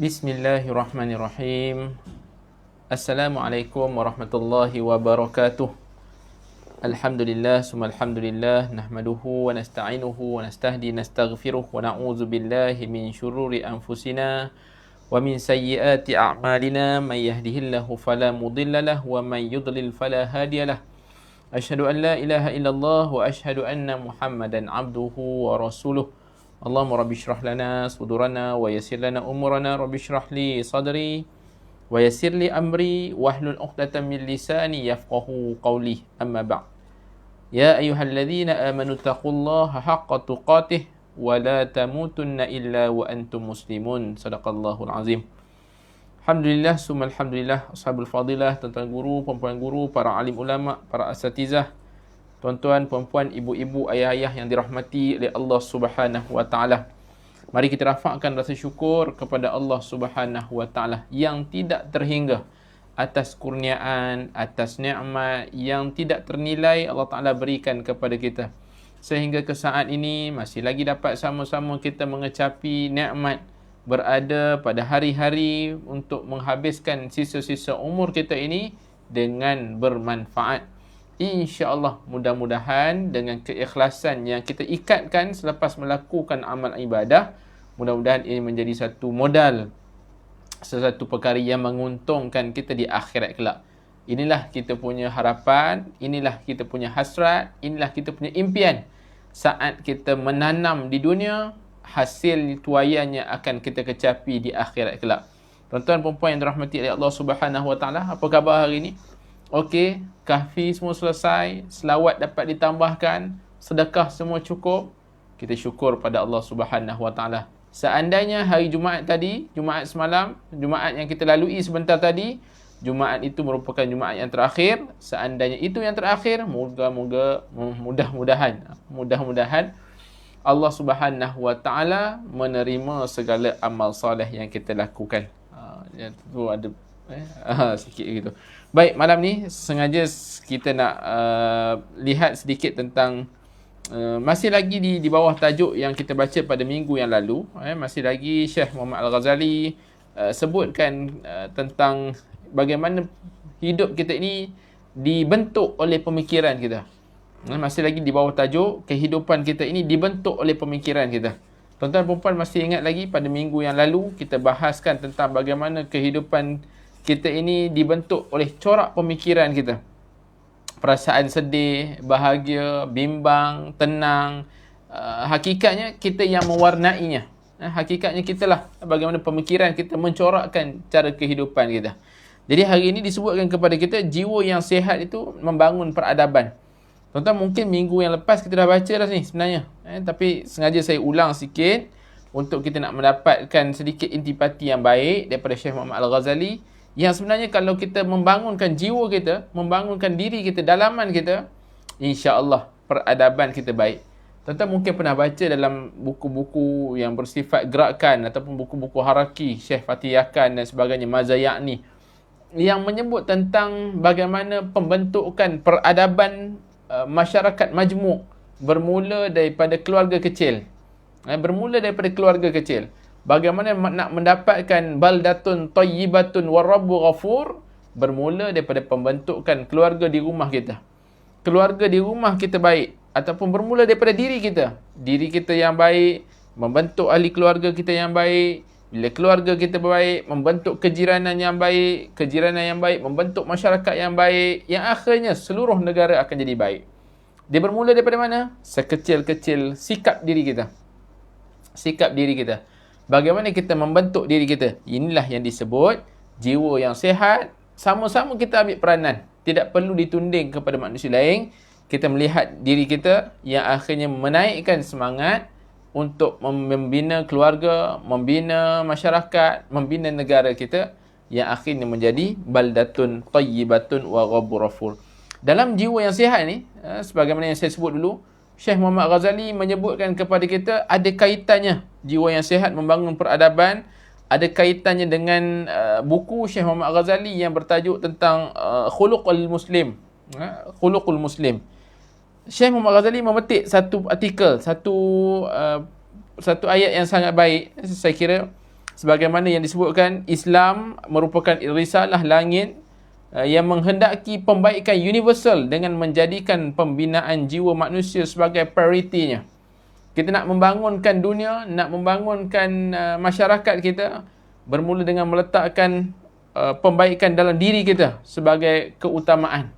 Bismillahirrahmanirrahim. Assalamualaikum warahmatullahi wabarakatuh. Alhamdulillah, summa alhamdulillah, nahmaduhu wa nasta'inuhu wa nastahdi nastaghfiruh wa na'udzu billahi min syururi anfusina wa min sayyiati a'malina, may yahdihillahu fala mudilla lahu wa may yudlil fala hadiyalah. Asyhadu an la ilaha illallah wa asyhadu anna Muhammadan abduhu wa rasuluh. Allahumma rabbi syrah lana sudurana wa yassir lana umurana, rabbi syrah li sadri wa yassir li amri wahlul 'uqdatam min lisani yafqahu qawli, amma ba'd. Ya ayyuhalladzina amanu taqullaha haqqa tuqatih wa la tamutunna illa wa antum muslimun. Sadaqallahul azim. Alhamdulillah, summa alhamdulillah, ashabul fadilah, tuan-tuan guru, puan-puan guru, para alim ulama, para asatizah, tuan-tuan, puan-puan, ibu-ibu, ayah-ayah yang dirahmati oleh Allah Subhanahu wa taala. Mari kita rafakkan rasa syukur kepada Allah Subhanahu wa taala yang tidak terhingga atas kurniaan, atas nikmat yang tidak ternilai Allah Taala berikan kepada kita. Sehingga ke saat ini masih lagi dapat sama-sama kita mengecapi nikmat berada pada hari-hari untuk menghabiskan sisa-sisa umur kita ini dengan bermanfaat. InsyaAllah, mudah-mudahan dengan keikhlasan yang kita ikatkan selepas melakukan amal ibadah, mudah-mudahan ini menjadi satu modal, sesuatu perkara yang menguntungkan kita di akhirat kelak. Inilah kita punya harapan, inilah kita punya hasrat, inilah kita punya impian. Saat kita menanam di dunia, hasil tuaiannya akan kita kecapi di akhirat kelak. Tuan-tuan, perempuan yang dirahmati oleh Allah Subhanahu wa taala, apa khabar hari ini? Okey, kahfi semua selesai, selawat dapat ditambahkan, sedekah semua cukup. Kita syukur pada Allah Subhanahu wa taala. Seandainya hari Jumaat tadi, Jumaat semalam, Jumaat yang kita lalui sebentar tadi, Jumaat itu merupakan Jumaat yang terakhir. Seandainya itu yang terakhir, mudah-mudahan Allah Subhanahu wa taala menerima segala amal soleh yang kita lakukan. Yang tu ada sikit gitu. Baik, malam ni sengaja kita nak lihat sedikit tentang masih lagi di bawah tajuk yang kita baca pada minggu yang lalu. Masih lagi Syekh Muhammad Al-Ghazali sebutkan tentang bagaimana hidup kita ini dibentuk oleh pemikiran kita. Masih lagi di bawah tajuk kehidupan kita ini dibentuk oleh pemikiran kita. Tuan-tuan perempuan masih ingat lagi pada minggu yang lalu kita bahaskan tentang bagaimana kehidupan kita ini dibentuk oleh corak pemikiran kita. Perasaan sedih, bahagia, bimbang, tenang. Hakikatnya kita yang mewarnainya. Hakikatnya kitalah bagaimana pemikiran kita mencorakkan cara kehidupan kita. Jadi hari ini disebutkan kepada kita jiwa yang sihat itu membangun peradaban. Tuan-tuan, mungkin minggu yang lepas kita dah baca dah ni sebenarnya. Tapi sengaja saya ulang sikit untuk kita nak mendapatkan sedikit intipati yang baik daripada Syekh Muhammad Al-Ghazali. Yang sebenarnya kalau kita membangunkan jiwa kita, membangunkan diri kita, dalaman kita, insya-Allah peradaban kita baik. Tuan-tuan mungkin pernah baca dalam buku-buku yang bersifat gerakan ataupun buku-buku haraki, Syekh Fatih Yakan dan sebagainya, Mazayani, yang menyebut tentang bagaimana pembentukan peradaban masyarakat majmuk bermula daripada keluarga kecil. Bermula daripada keluarga kecil. Bagaimana nak mendapatkan baldatun tayyibatun warabbu ghafur, bermula daripada pembentukan keluarga di rumah kita. Keluarga di rumah kita baik ataupun bermula daripada diri kita. Diri kita yang baik membentuk ahli keluarga kita yang baik. Bila keluarga kita baik, membentuk kejiranan yang baik. Kejiranan yang baik membentuk masyarakat yang baik. Yang akhirnya seluruh negara akan jadi baik. Dia bermula daripada mana? Sekecil-kecil sikap diri kita. Sikap diri kita. Bagaimana kita membentuk diri kita. Inilah yang disebut jiwa yang sihat. Sama-sama kita ambil peranan. Tidak perlu ditunding kepada manusia lain. Kita melihat diri kita yang akhirnya menaikkan semangat untuk membina keluarga, membina masyarakat, membina negara kita yang akhirnya menjadi baldatun tayyibatun wa ghafur. Dalam jiwa yang sihat ni, sebagaimana yang saya sebut dulu, Syekh Muhammad Ghazali menyebutkan kepada kita ada kaitannya jiwa yang sihat membangun peradaban, ada kaitannya dengan buku Syekh Muhammad Ghazali yang bertajuk tentang khuluqul muslim. Khuluqul muslim. Syekh Muhammad Ghazali memetik satu artikel, satu ayat yang sangat baik. Saya kira Sebagaimana yang disebutkan, Islam merupakan risalah langit yang menghendaki pembaikan universal dengan menjadikan pembinaan jiwa manusia sebagai prioritinya. Kita nak membangunkan dunia, nak membangunkan masyarakat kita, bermula dengan meletakkan pembaikan dalam diri kita sebagai keutamaan.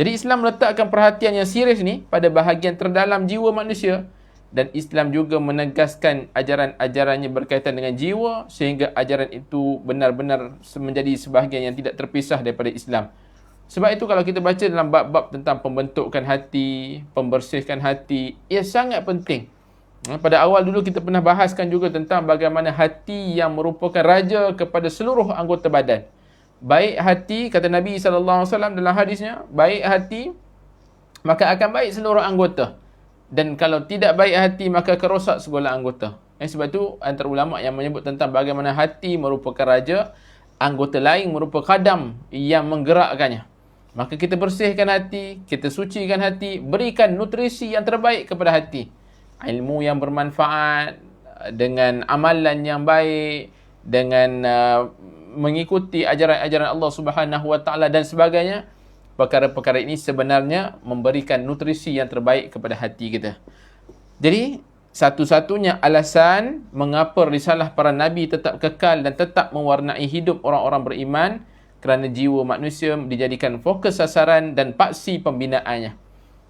Jadi Islam meletakkan perhatian yang serius ni pada bahagian terdalam jiwa manusia, dan Islam juga menegaskan ajaran-ajarannya berkaitan dengan jiwa, sehingga ajaran itu benar-benar menjadi sebahagian yang tidak terpisah daripada Islam. Sebab itu kalau kita baca dalam bab-bab tentang pembentukan hati, pembersihkan hati, ia sangat penting. Pada awal dulu kita pernah bahaskan juga tentang bagaimana hati yang merupakan raja kepada seluruh anggota badan. Baik hati, kata Nabi SAW dalam hadisnya, baik hati, maka akan baik seluruh anggota. Dan kalau tidak baik hati, maka akan rosak segala anggota. Sebab itu antara ulama yang menyebut tentang bagaimana hati merupakan raja, anggota lain merupakan khadam yang menggerakkannya. Maka kita bersihkan hati, kita sucikan hati, berikan nutrisi yang terbaik kepada hati. Ilmu yang bermanfaat, dengan amalan yang baik, dengan mengikuti ajaran-ajaran Allah Subhanahu Wa Taala dan sebagainya. Perkara-perkara ini sebenarnya memberikan nutrisi yang terbaik kepada hati kita. Jadi, satu-satunya alasan mengapa risalah para Nabi tetap kekal dan tetap mewarnai hidup orang-orang beriman, kerana jiwa manusia dijadikan fokus sasaran dan paksi pembinaannya.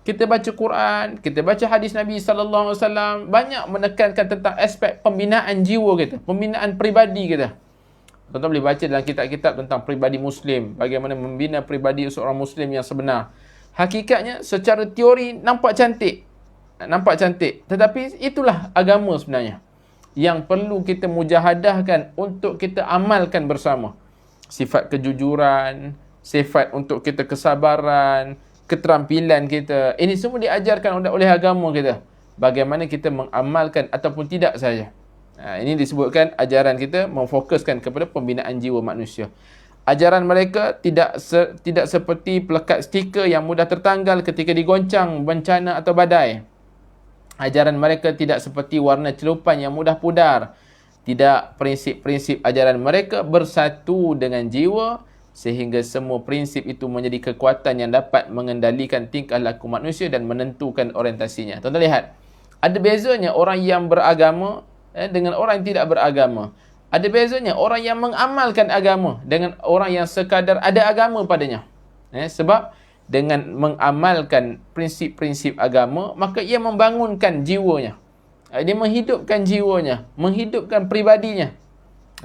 Kita baca Quran, kita baca hadis Nabi SAW, banyak menekankan tentang aspek pembinaan jiwa kita, pembinaan peribadi kita. Tuan-tuan boleh baca dalam kitab-kitab tentang pribadi Muslim, bagaimana membina pribadi seorang Muslim yang sebenar. Hakikatnya, secara teori nampak cantik. Tetapi itulah agama sebenarnya, yang perlu kita mujahadahkan untuk kita amalkan bersama. Sifat kejujuran, sifat untuk kita kesabaran, keterampilan kita. Ini semua diajarkan oleh agama kita. Bagaimana kita mengamalkan ataupun tidak saja. Ini disebutkan ajaran kita memfokuskan kepada pembinaan jiwa manusia. Ajaran mereka tidak seperti pelekat stiker yang mudah tertanggal ketika digoncang bencana atau badai. Ajaran mereka tidak seperti warna celupan yang mudah pudar. Tidak, prinsip-prinsip ajaran mereka bersatu dengan jiwa, sehingga semua prinsip itu menjadi kekuatan yang dapat mengendalikan tingkah laku manusia dan menentukan orientasinya. Tuan-tuan lihat, ada bezanya orang yang beragama dengan orang yang tidak beragama. Ada bezanya orang yang mengamalkan agama dengan orang yang sekadar ada agama padanya. Sebab dengan mengamalkan prinsip-prinsip agama, maka ia membangunkan jiwanya. Dia menghidupkan jiwanya, menghidupkan pribadinya.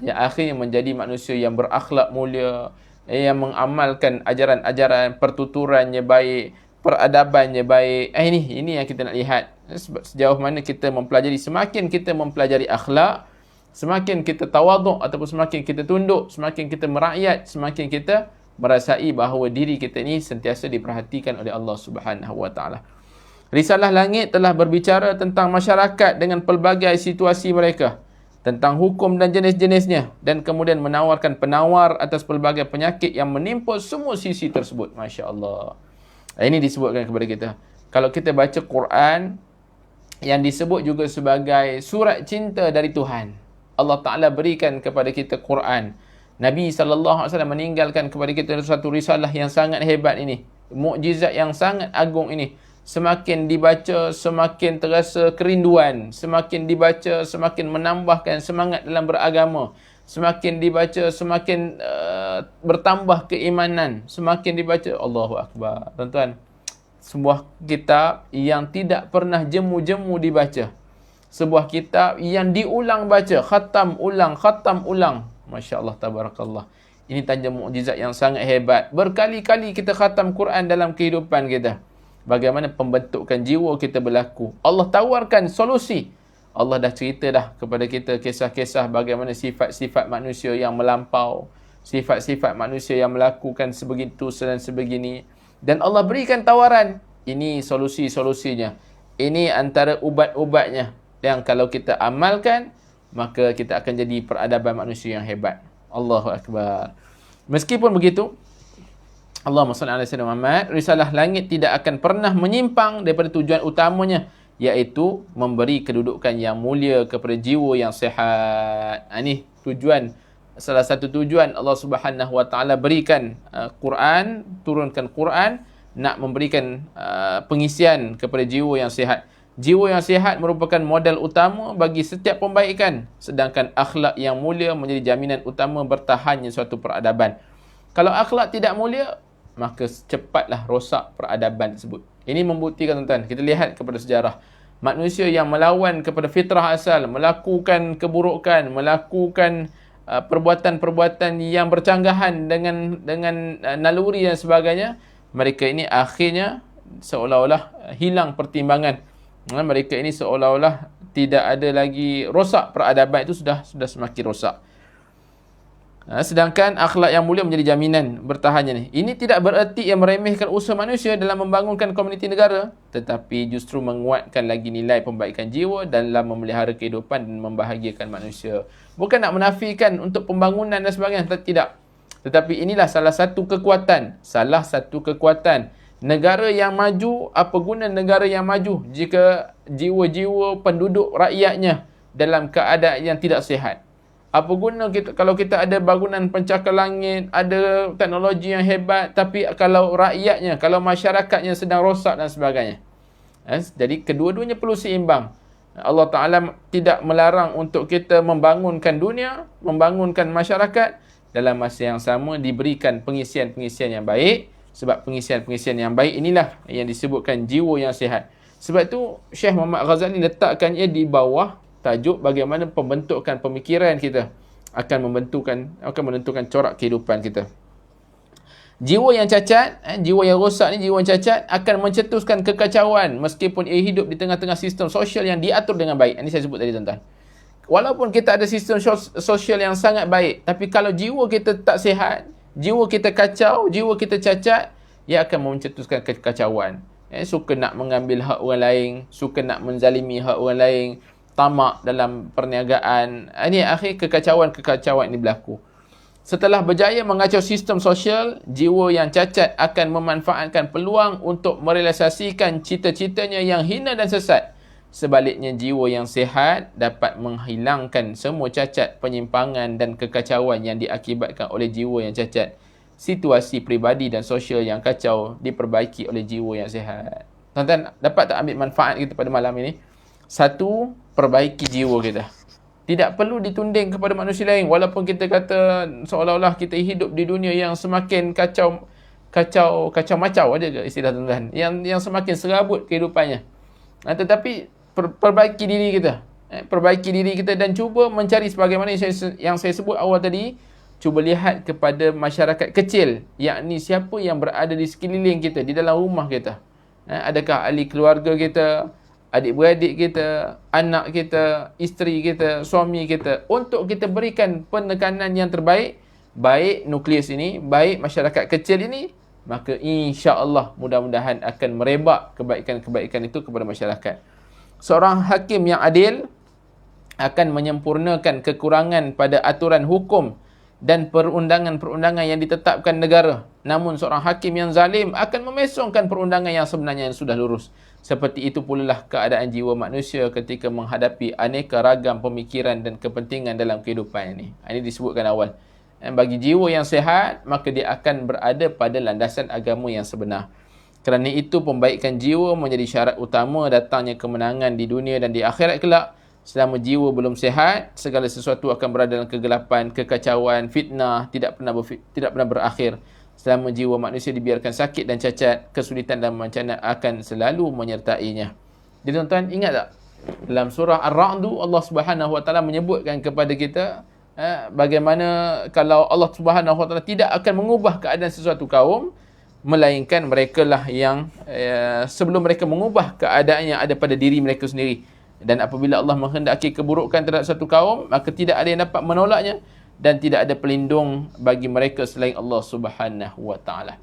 Yang akhirnya menjadi manusia yang berakhlak mulia, yang mengamalkan ajaran-ajaran, pertuturannya baik, peradabannya baik. Ini yang kita nak lihat. Sejauh mana kita mempelajari, semakin kita mempelajari akhlak, semakin kita tawaduk ataupun semakin kita tunduk, semakin kita merakyat, semakin kita merasai bahawa diri kita ni sentiasa diperhatikan oleh Allah Subhanahu Wa Taala. Risalah Langit telah berbicara tentang masyarakat dengan pelbagai situasi mereka, tentang hukum dan jenis-jenisnya, dan kemudian menawarkan penawar atas pelbagai penyakit yang menimpa semua sisi tersebut. Masya Allah. Ini disebutkan kepada kita. Kalau kita baca Quran, yang disebut juga sebagai surat cinta dari Tuhan, Allah Ta'ala berikan kepada kita Quran. Nabi SAW meninggalkan kepada kita satu risalah yang sangat hebat ini, mukjizat yang sangat agung ini. Semakin dibaca, semakin terasa kerinduan. Semakin dibaca, semakin menambahkan semangat dalam beragama. Semakin dibaca, semakin bertambah keimanan. Semakin dibaca, Allahu Akbar. Tuan-tuan, sebuah kitab yang tidak pernah jemu-jemu dibaca. Sebuah kitab yang diulang baca. Khatam ulang. Masya Allah, tabarakallah. Ini tanda mukjizat yang sangat hebat. Berkali-kali kita khatam Quran dalam kehidupan kita. Bagaimana pembentukan jiwa kita berlaku. Allah tawarkan solusi. Allah dah cerita dah kepada kita kisah-kisah bagaimana sifat-sifat manusia yang melampau. Sifat-sifat manusia yang melakukan sebegitu dan sebegini. Dan Allah berikan tawaran. Ini solusi-solusinya. Ini antara ubat-ubatnya. Yang kalau kita amalkan, maka kita akan jadi peradaban manusia yang hebat. Allahu Akbar. Meskipun begitu, Allahumma salli ala sayyidina Muhammad, risalah langit tidak akan pernah menyimpang daripada tujuan utamanya, iaitu memberi kedudukan yang mulia kepada jiwa yang sihat. Ini salah satu tujuan Allah Subhanahu Wa Taala berikan Quran, turunkan Quran, nak memberikan pengisian kepada jiwa yang sihat. Jiwa yang sihat merupakan modal utama bagi setiap pembaikan, sedangkan akhlak yang mulia menjadi jaminan utama bertahannya suatu peradaban. Kalau akhlak tidak mulia, maka cepatlah rosak peradaban tersebut. Ini membuktikan, tuan-tuan, kita lihat kepada sejarah. Manusia yang melawan kepada fitrah asal, melakukan keburukan, melakukan perbuatan-perbuatan yang bercanggahan dengan naluri dan sebagainya, mereka ini akhirnya seolah-olah hilang pertimbangan. Mereka ini seolah-olah tidak ada lagi, rosak peradaban itu sudah semakin rosak. Sedangkan akhlak yang mulia menjadi jaminan bertahannya ni. Ini tidak bererti yang meremehkan usaha manusia dalam membangunkan komuniti negara, tetapi justru menguatkan lagi nilai pembaikan jiwa dalam memelihara kehidupan dan membahagiakan manusia. Bukan nak menafikan untuk pembangunan dan sebagainya, tidak. Tetapi inilah salah satu kekuatan negara yang maju. Apa guna negara yang maju jika jiwa-jiwa penduduk rakyatnya dalam keadaan yang tidak sihat? Apa guna kalau kita ada bangunan pencakar langit, ada teknologi yang hebat, tapi kalau rakyatnya, kalau masyarakatnya sedang rosak dan sebagainya. Jadi kedua-duanya perlu seimbang. Allah Ta'ala tidak melarang untuk kita membangunkan dunia, membangunkan masyarakat, dalam masa yang sama diberikan pengisian-pengisian yang baik. Sebab pengisian-pengisian yang baik inilah yang disebutkan jiwa yang sihat. Sebab itu Syekh Muhammad Ghazali letakkannya di bawah tajuk bagaimana pembentukan pemikiran kita akan menentukan corak kehidupan kita. Jiwa yang cacat, jiwa yang rosak ni, jiwa yang cacat akan mencetuskan kekacauan meskipun ia hidup di tengah-tengah sistem sosial yang diatur dengan baik. Ini saya sebut tadi, tuan-tuan. Walaupun kita ada sistem sosial yang sangat baik, tapi kalau jiwa kita tak sihat, jiwa kita kacau, jiwa kita cacat, ia akan mencetuskan kekacauan. Suka nak mengambil hak orang lain, suka nak menzalimi hak orang lain, tamak dalam perniagaan. Ini akhir kekacauan ini berlaku. Setelah berjaya mengacau sistem sosial, jiwa yang cacat akan memanfaatkan peluang untuk merealisasikan cita-citanya yang hina dan sesat. Sebaliknya, jiwa yang sihat dapat menghilangkan semua cacat, penyimpangan dan kekacauan yang diakibatkan oleh jiwa yang cacat. Situasi peribadi dan sosial yang kacau diperbaiki oleh jiwa yang sihat. Tuan-tuan, dapat tak ambil manfaat kita pada malam ini? Satu, perbaiki jiwa kita. Tidak perlu ditunding kepada manusia lain. Walaupun kita kata seolah-olah kita hidup di dunia yang semakin kacau macau, ada ke istilah, tuan-tuan? Yang semakin serabut kehidupannya. Tetapi perbaiki diri kita. Perbaiki diri kita dan cuba mencari sebagaimana yang saya sebut awal tadi. Cuba lihat kepada masyarakat kecil, yakni siapa yang berada di sekeliling kita, di dalam rumah kita. Adakah ahli keluarga kita, adik-beradik kita, anak kita, isteri kita, suami kita, untuk kita berikan penekanan yang terbaik, baik nukleus ini, baik masyarakat kecil ini, maka insya-Allah mudah-mudahan akan merebak kebaikan-kebaikan itu kepada masyarakat. Seorang hakim yang adil akan menyempurnakan kekurangan pada aturan hukum dan perundangan-perundangan yang ditetapkan negara. Namun seorang hakim yang zalim akan memesongkan perundangan yang sebenarnya yang sudah lurus. Seperti itu pula lah keadaan jiwa manusia ketika menghadapi aneka ragam pemikiran dan kepentingan dalam kehidupan ini. Ini disebutkan awal. Bagi jiwa yang sihat, maka dia akan berada pada landasan agama yang sebenar. Kerana itu, pembaikan jiwa menjadi syarat utama datangnya kemenangan di dunia dan di akhirat kelak. Selama jiwa belum sihat, segala sesuatu akan berada dalam kegelapan, kekacauan, fitnah, tidak pernah berakhir. Selama jiwa manusia dibiarkan sakit dan cacat, kesulitan dan bencana akan selalu menyertainya. Jadi tuan-tuan, ingat tak? Dalam surah Ar-Ra'd, Allah Subhanahu Wa Taala menyebutkan kepada kita bagaimana kalau Allah Subhanahu Wa Taala tidak akan mengubah keadaan sesuatu kaum, melainkan mereka lah yang sebelum mereka mengubah keadaan yang ada pada diri mereka sendiri. Dan apabila Allah menghendaki keburukan terhadap satu kaum, maka tidak ada yang dapat menolaknya dan tidak ada pelindung bagi mereka selain Allah Subhanahu Wa Taala.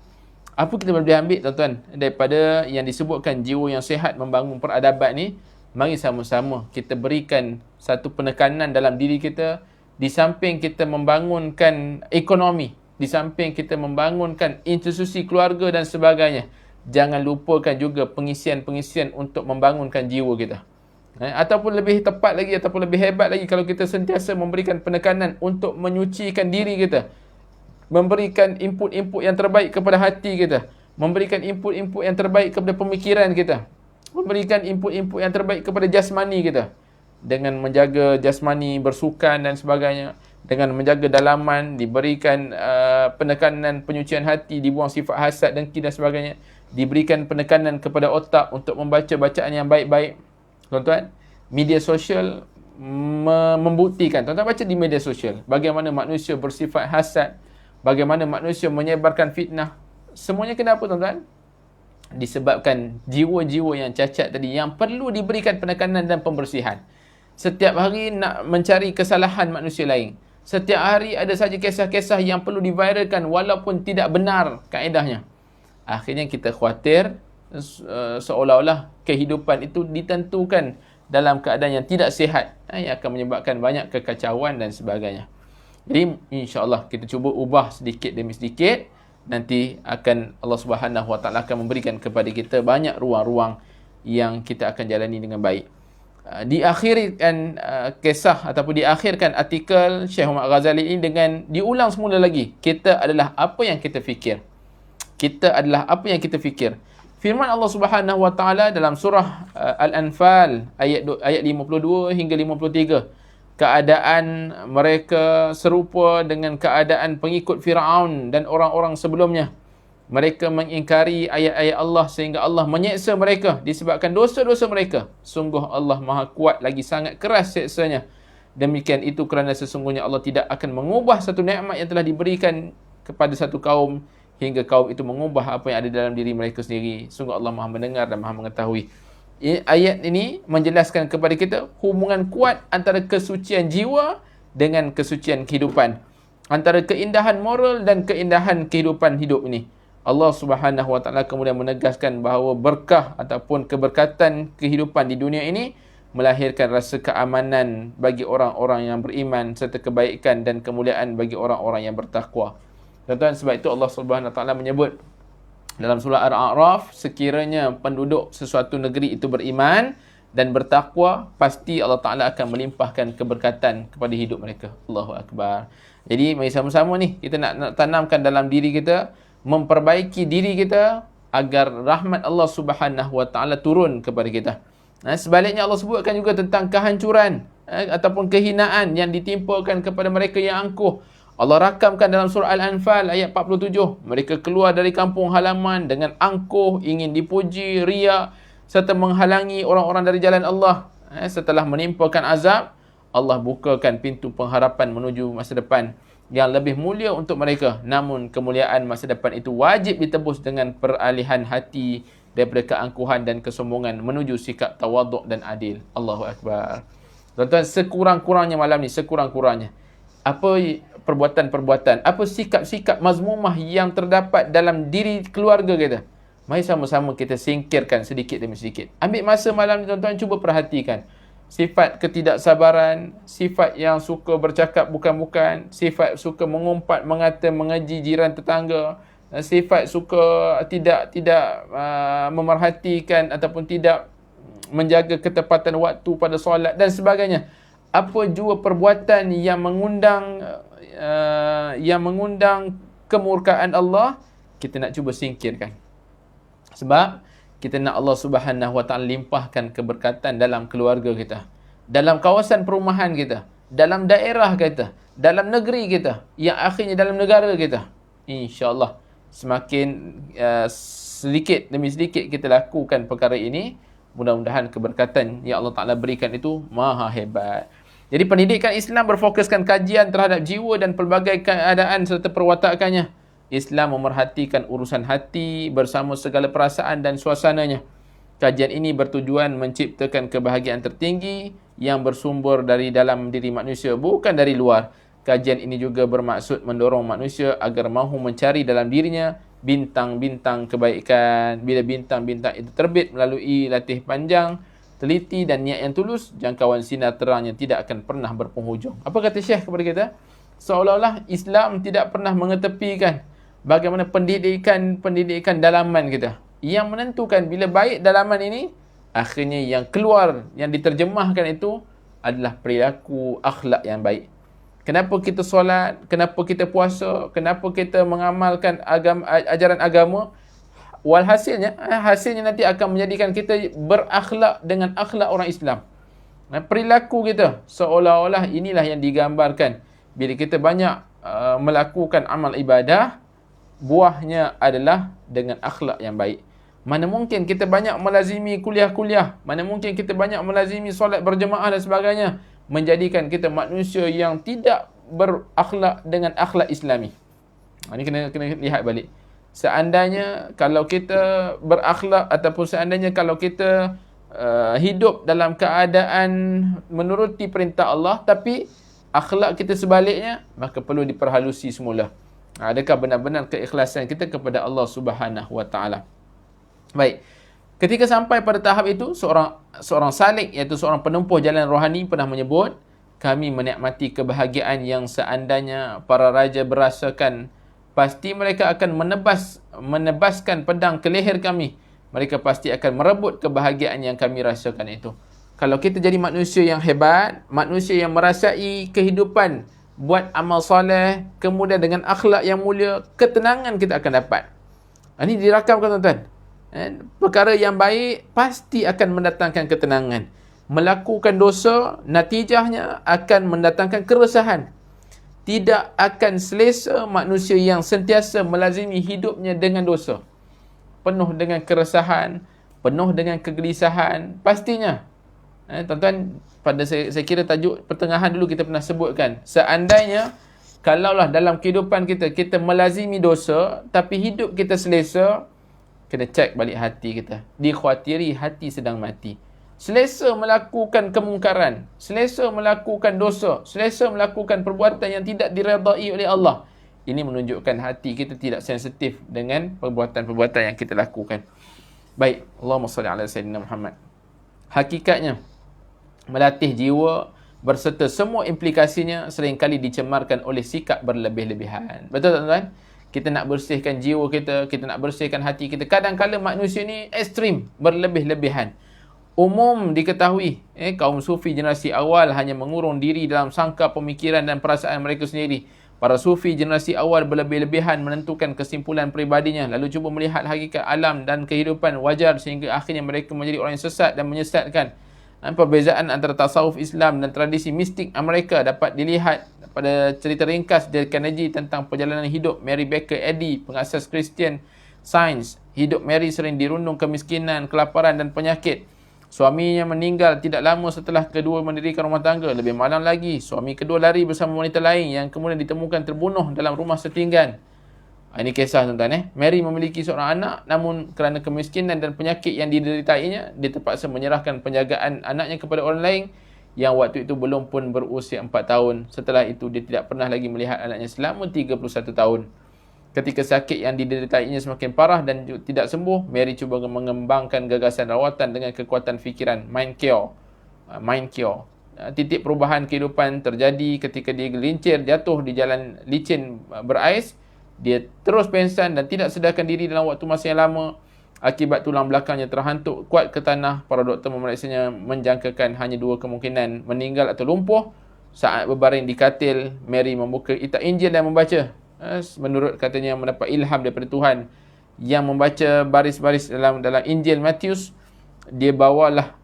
Apa kita boleh ambil, tuan-tuan, daripada yang disebutkan jiwa yang sihat membangun peradaban ni? Mari sama-sama kita berikan satu penekanan dalam diri kita. Di samping kita membangunkan ekonomi, di samping kita membangunkan institusi keluarga dan sebagainya, jangan lupakan juga pengisian-pengisian untuk membangunkan jiwa kita. Ataupun lebih tepat lagi, ataupun lebih hebat lagi, kalau kita sentiasa memberikan penekanan untuk menyucikan diri kita, memberikan input-input yang terbaik kepada hati kita, memberikan input-input yang terbaik kepada pemikiran kita, memberikan input-input yang terbaik kepada jasmani kita, dengan menjaga jasmani, bersukan dan sebagainya, dengan menjaga dalaman, diberikan penekanan penyucian hati, dibuang sifat hasad, dengki dan sebagainya, diberikan penekanan kepada otak untuk membaca bacaan yang baik-baik. Tuan-tuan, media sosial membuktikan, tuan-tuan baca di media sosial, bagaimana manusia bersifat hasad, bagaimana manusia menyebarkan fitnah. Semuanya kenapa, tuan-tuan? Disebabkan jiwa-jiwa yang cacat tadi, yang perlu diberikan penekanan dan pembersihan. Setiap hari nak mencari kesalahan manusia lain. Setiap hari ada saja kisah-kisah yang perlu diviralkan walaupun tidak benar kaedahnya. Akhirnya kita khawatir seolah-olah kehidupan itu ditentukan dalam keadaan yang tidak sihat, yang akan menyebabkan banyak kekacauan dan sebagainya. Jadi insya-Allah kita cuba ubah sedikit demi sedikit, nanti akan Allah Subhanahu Wa Taala akan memberikan kepada kita banyak ruang-ruang yang kita akan jalani dengan baik. Diakhirkan kisah ataupun diakhirkan artikel Syekh Muhammad Ghazali ini dengan diulang semula lagi. Kita adalah apa yang kita fikir. Kita adalah apa yang kita fikir. Firman Allah Subhanahu Wa Taala dalam surah Al-Anfal ayat 52 hingga 53. Keadaan mereka serupa dengan keadaan pengikut Firaun dan orang-orang sebelumnya. Mereka mengingkari ayat-ayat Allah sehingga Allah menyeksa mereka disebabkan dosa-dosa mereka. Sungguh Allah Maha Kuat lagi sangat keras seksanya. Demikian itu kerana sesungguhnya Allah tidak akan mengubah satu nikmat yang telah diberikan kepada satu kaum hingga kaum itu mengubah apa yang ada dalam diri mereka sendiri. Sungguh Allah Maha mendengar dan Maha mengetahui. Ayat ini menjelaskan kepada kita hubungan kuat antara kesucian jiwa dengan kesucian kehidupan, antara keindahan moral dan keindahan kehidupan hidup ini. Allah Subhanahu Wa Taala kemudian menegaskan bahawa berkah ataupun keberkatan kehidupan di dunia ini melahirkan rasa keamanan bagi orang-orang yang beriman serta kebaikan dan kemuliaan bagi orang-orang yang bertakwa. Tuan-tuan, sebab itu Allah Subhanahu Wa Taala menyebut dalam surah Al-A'raf, sekiranya penduduk sesuatu negeri itu beriman dan bertakwa, pasti Allah Ta'ala akan melimpahkan keberkatan kepada hidup mereka. Allahu Akbar. Jadi mari sama-sama ni kita nak tanamkan dalam diri kita, memperbaiki diri kita agar rahmat Allah Subhanahu Wa Ta'ala turun kepada kita. Sebaliknya Allah sebutkan juga tentang kehancuran ataupun kehinaan yang ditimpakan kepada mereka yang angkuh. Allah rakamkan dalam surah Al-Anfal ayat 47. Mereka keluar dari kampung halaman dengan angkuh, ingin dipuji, riak serta menghalangi orang-orang dari jalan Allah. Setelah menimpakan azab, Allah bukakan pintu pengharapan menuju masa depan yang lebih mulia untuk mereka. Namun kemuliaan masa depan itu wajib ditebus dengan peralihan hati daripada keangkuhan dan kesombongan menuju sikap tawaduk dan adil. Allahu Akbar. Tuan-tuan, sekurang-kurangnya malam ni, sekurang-kurangnya, apa perbuatan-perbuatan, apa sikap-sikap mazmumah yang terdapat dalam diri keluarga kita, mari sama-sama kita singkirkan sedikit demi sedikit. Ambil masa malam ni, tuan-tuan, cuba perhatikan sifat ketidaksabaran, sifat yang suka bercakap bukan-bukan, sifat suka mengumpat, mengata, mengeji jiran tetangga, sifat suka tidak memerhatikan ataupun tidak menjaga ketepatan waktu pada solat dan sebagainya. Apa jua perbuatan yang mengundang kemurkaan Allah, kita nak cuba singkirkan. Sebab kita nak Allah Subhanahu Wa Taala limpahkan keberkatan dalam keluarga kita, dalam kawasan perumahan kita, dalam daerah kita, dalam negeri kita, yang akhirnya dalam negara kita. InsyaAllah semakin sedikit demi sedikit kita lakukan perkara ini, mudah-mudahan keberkatan yang Allah Ta'ala berikan itu maha hebat. Jadi pendidikan Islam berfokuskan kajian terhadap jiwa dan pelbagai keadaan serta perwatakannya. Islam memerhatikan urusan hati bersama segala perasaan dan suasananya. Kajian ini bertujuan menciptakan kebahagiaan tertinggi yang bersumber dari dalam diri manusia, bukan dari luar. Kajian ini juga bermaksud mendorong manusia agar mahu mencari dalam dirinya bintang-bintang kebaikan. Bila bintang-bintang itu terbit melalui latih panjang, teliti dan niat yang tulus, jangkauan sinar terangnya tidak akan pernah berpenghujung. Apa kata Syekh kepada kita? Seolah-olah Islam tidak pernah mengetepikan bagaimana pendidikan dalaman kita, yang menentukan bila baik dalaman ini, Akhirnya yang keluar, yang diterjemahkan itu adalah perilaku akhlak yang baik. Kenapa kita solat, kenapa kita puasa, kenapa kita mengamalkan ajaran agama, walhasilnya hasilnya nanti akan menjadikan kita berakhlak dengan akhlak orang Islam. Perilaku kita seolah-olah inilah yang digambarkan. Bila kita banyak melakukan amal ibadah, buahnya adalah dengan akhlak yang baik. Mana mungkin kita banyak melazimi kuliah-kuliah, mana mungkin kita banyak melazimi solat berjemaah dan sebagainya, menjadikan kita manusia yang tidak berakhlak dengan akhlak Islami. Ini kena lihat balik. Seandainya kalau kita berakhlak, ataupun seandainya kalau kita hidup dalam keadaan menuruti perintah Allah, tapi akhlak kita sebaliknya, maka perlu diperhalusi semula. Adakah benar-benar keikhlasan kita kepada Allah Subhanahu Wa Taala? Baik. Ketika sampai pada tahap itu, seorang salik, iaitu seorang penempuh jalan rohani, pernah menyebut, kami menikmati kebahagiaan yang seandainya para raja berasakan, pasti mereka akan menebaskan pedang ke leher kami. Mereka pasti akan merebut kebahagiaan yang kami rasakan itu. Kalau kita jadi manusia yang hebat, manusia yang merasai kehidupan, buat amal soleh, kemudian dengan akhlak yang mulia, ketenangan kita akan dapat. Ini dirakamkan tuan-tuan. Perkara yang baik pasti akan mendatangkan ketenangan. Melakukan dosa, natijahnya akan mendatangkan keresahan. Tidak akan selesa manusia yang sentiasa melazimi hidupnya dengan dosa. Penuh dengan keresahan, penuh dengan kegelisahan, pastinya. Tuan-tuan, pada saya kira tajuk pertengahan dulu kita pernah sebutkan. Seandainya, kalaulah dalam kehidupan kita melazimi dosa, tapi hidup kita selesa, kena cek balik hati kita. Dikhawatiri hati sedang mati. Selesa melakukan kemungkaran, selesa melakukan dosa, selesa melakukan perbuatan yang tidak diredai oleh Allah. Ini menunjukkan hati kita tidak sensitif dengan perbuatan-perbuatan yang kita lakukan. Baik, Allahumma salli ala Sayyidina Muhammad. Hakikatnya, melatih jiwa berserta semua implikasinya seringkali dicemarkan oleh sikap berlebih-lebihan. Betul tuan-tuan? Kita nak bersihkan jiwa kita nak bersihkan hati kita. Kadang-kadang manusia ni ekstrim, berlebih-lebihan. Umum diketahui, kaum sufi generasi awal hanya mengurung diri dalam sangka pemikiran dan perasaan mereka sendiri. Para sufi generasi awal berlebih-lebihan menentukan kesimpulan peribadinya, lalu cuba melihat hakikat alam dan kehidupan wajar sehingga akhirnya mereka menjadi orang yang sesat dan menyesatkan. Perbezaan antara tasawuf Islam dan tradisi mistik Amerika dapat dilihat pada cerita ringkas dari Carnegie tentang perjalanan hidup Mary Baker Eddy, pengasas Christian Science. Hidup Mary sering dirundung kemiskinan, kelaparan dan penyakit. Suaminya meninggal tidak lama setelah kedua mendirikan rumah tangga. Lebih malang lagi, suami kedua lari bersama wanita lain yang kemudian ditemukan terbunuh dalam rumah setinggan. Ini kisah tuan-tuan. Mary memiliki seorang anak, namun kerana kemiskinan dan penyakit yang dideritainya, dia terpaksa menyerahkan penjagaan anaknya kepada orang lain yang waktu itu belum pun berusia 4 tahun. Setelah itu, dia tidak pernah lagi melihat anaknya selama 31 tahun. Ketika sakit yang dideritainya semakin parah dan tidak sembuh, Mary cuba mengembangkan gagasan rawatan dengan kekuatan fikiran, mind cure. Titik perubahan kehidupan terjadi ketika dia gelincir jatuh di jalan licin berais. Dia terus pengsan dan tidak sedarkan diri dalam waktu masa yang lama. Akibat tulang belakangnya terhantuk kuat ke tanah, para doktor memeriksanya menjangkakan hanya 2 kemungkinan, meninggal atau lumpuh. Saat berbaring di katil, Mary membuka kitab Injil dan membaca. Menurut katanya mendapat ilham daripada Tuhan yang membaca baris-baris dalam Injil Matius. Dibawalah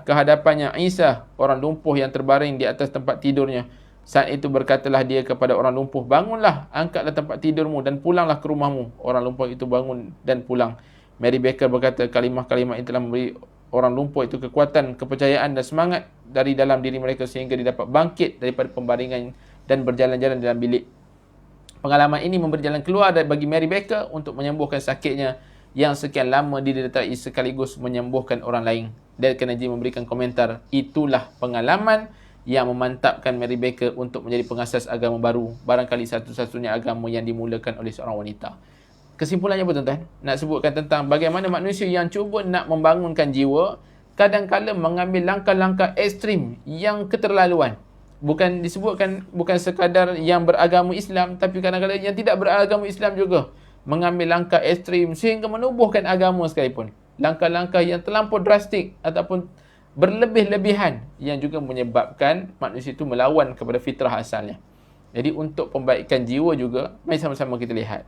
ke hadapannya Isa, orang lumpuh yang terbaring di atas tempat tidurnya. Saat itu berkatalah dia kepada orang lumpuh, bangunlah, angkatlah tempat tidurmu dan pulanglah ke rumahmu. Orang lumpuh itu bangun dan pulang. Mary Baker berkata, kalimah-kalimah ini telah memberi orang lumpuh itu kekuatan, kepercayaan dan semangat dari dalam diri mereka sehingga dia dapat bangkit daripada pembaringan dan berjalan-jalan dalam bilik. Pengalaman ini memberi jalan keluar bagi Mary Baker untuk menyembuhkan sakitnya yang sekian lama didertai sekaligus menyembuhkan orang lain. Dan Carnegie memberikan komentar, itulah pengalaman yang memantapkan Mary Baker untuk menjadi pengasas agama baru, barangkali satu-satunya agama yang dimulakan oleh seorang wanita. Kesimpulannya apa tuan-tuan? Nak sebutkan tentang bagaimana manusia yang cuba nak membangunkan jiwa, kadang-kadang mengambil langkah-langkah ekstrim yang keterlaluan. Bukan disebutkan, bukan sekadar yang beragama Islam, tapi kadang-kadang yang tidak beragama Islam juga mengambil langkah ekstrim sehingga menubuhkan agama sekalipun. langkah-langkah yang terlampau drastik ataupun berlebih-lebihan yang juga menyebabkan manusia itu melawan kepada fitrah asalnya. Jadi untuk pembaikan jiwa juga, mari sama-sama kita lihat.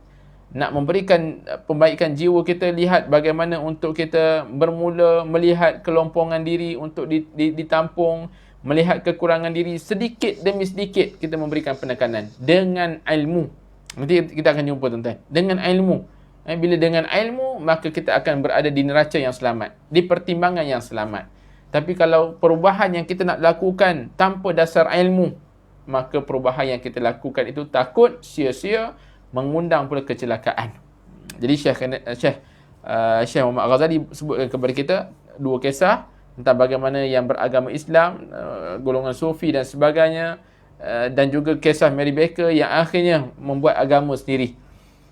Nak memberikan pembaikan jiwa kita, lihat bagaimana untuk kita bermula melihat kelompongan diri untuk ditampung, melihat kekurangan diri sedikit demi sedikit, kita memberikan penekanan dengan ilmu. Nanti kita akan jumpa tuan-tuan. Dengan ilmu. Bila dengan ilmu, maka kita akan berada di neraca yang selamat, di pertimbangan yang selamat. Tapi kalau perubahan yang kita nak lakukan tanpa dasar ilmu, maka perubahan yang kita lakukan itu takut sia-sia, mengundang pula kecelakaan. Jadi Syekh Muhammad Ghazali sebutkan kepada kita dua kisah tentang bagaimana yang beragama Islam, golongan Sufi dan sebagainya, dan juga kisah Mary Baker yang akhirnya membuat agama sendiri.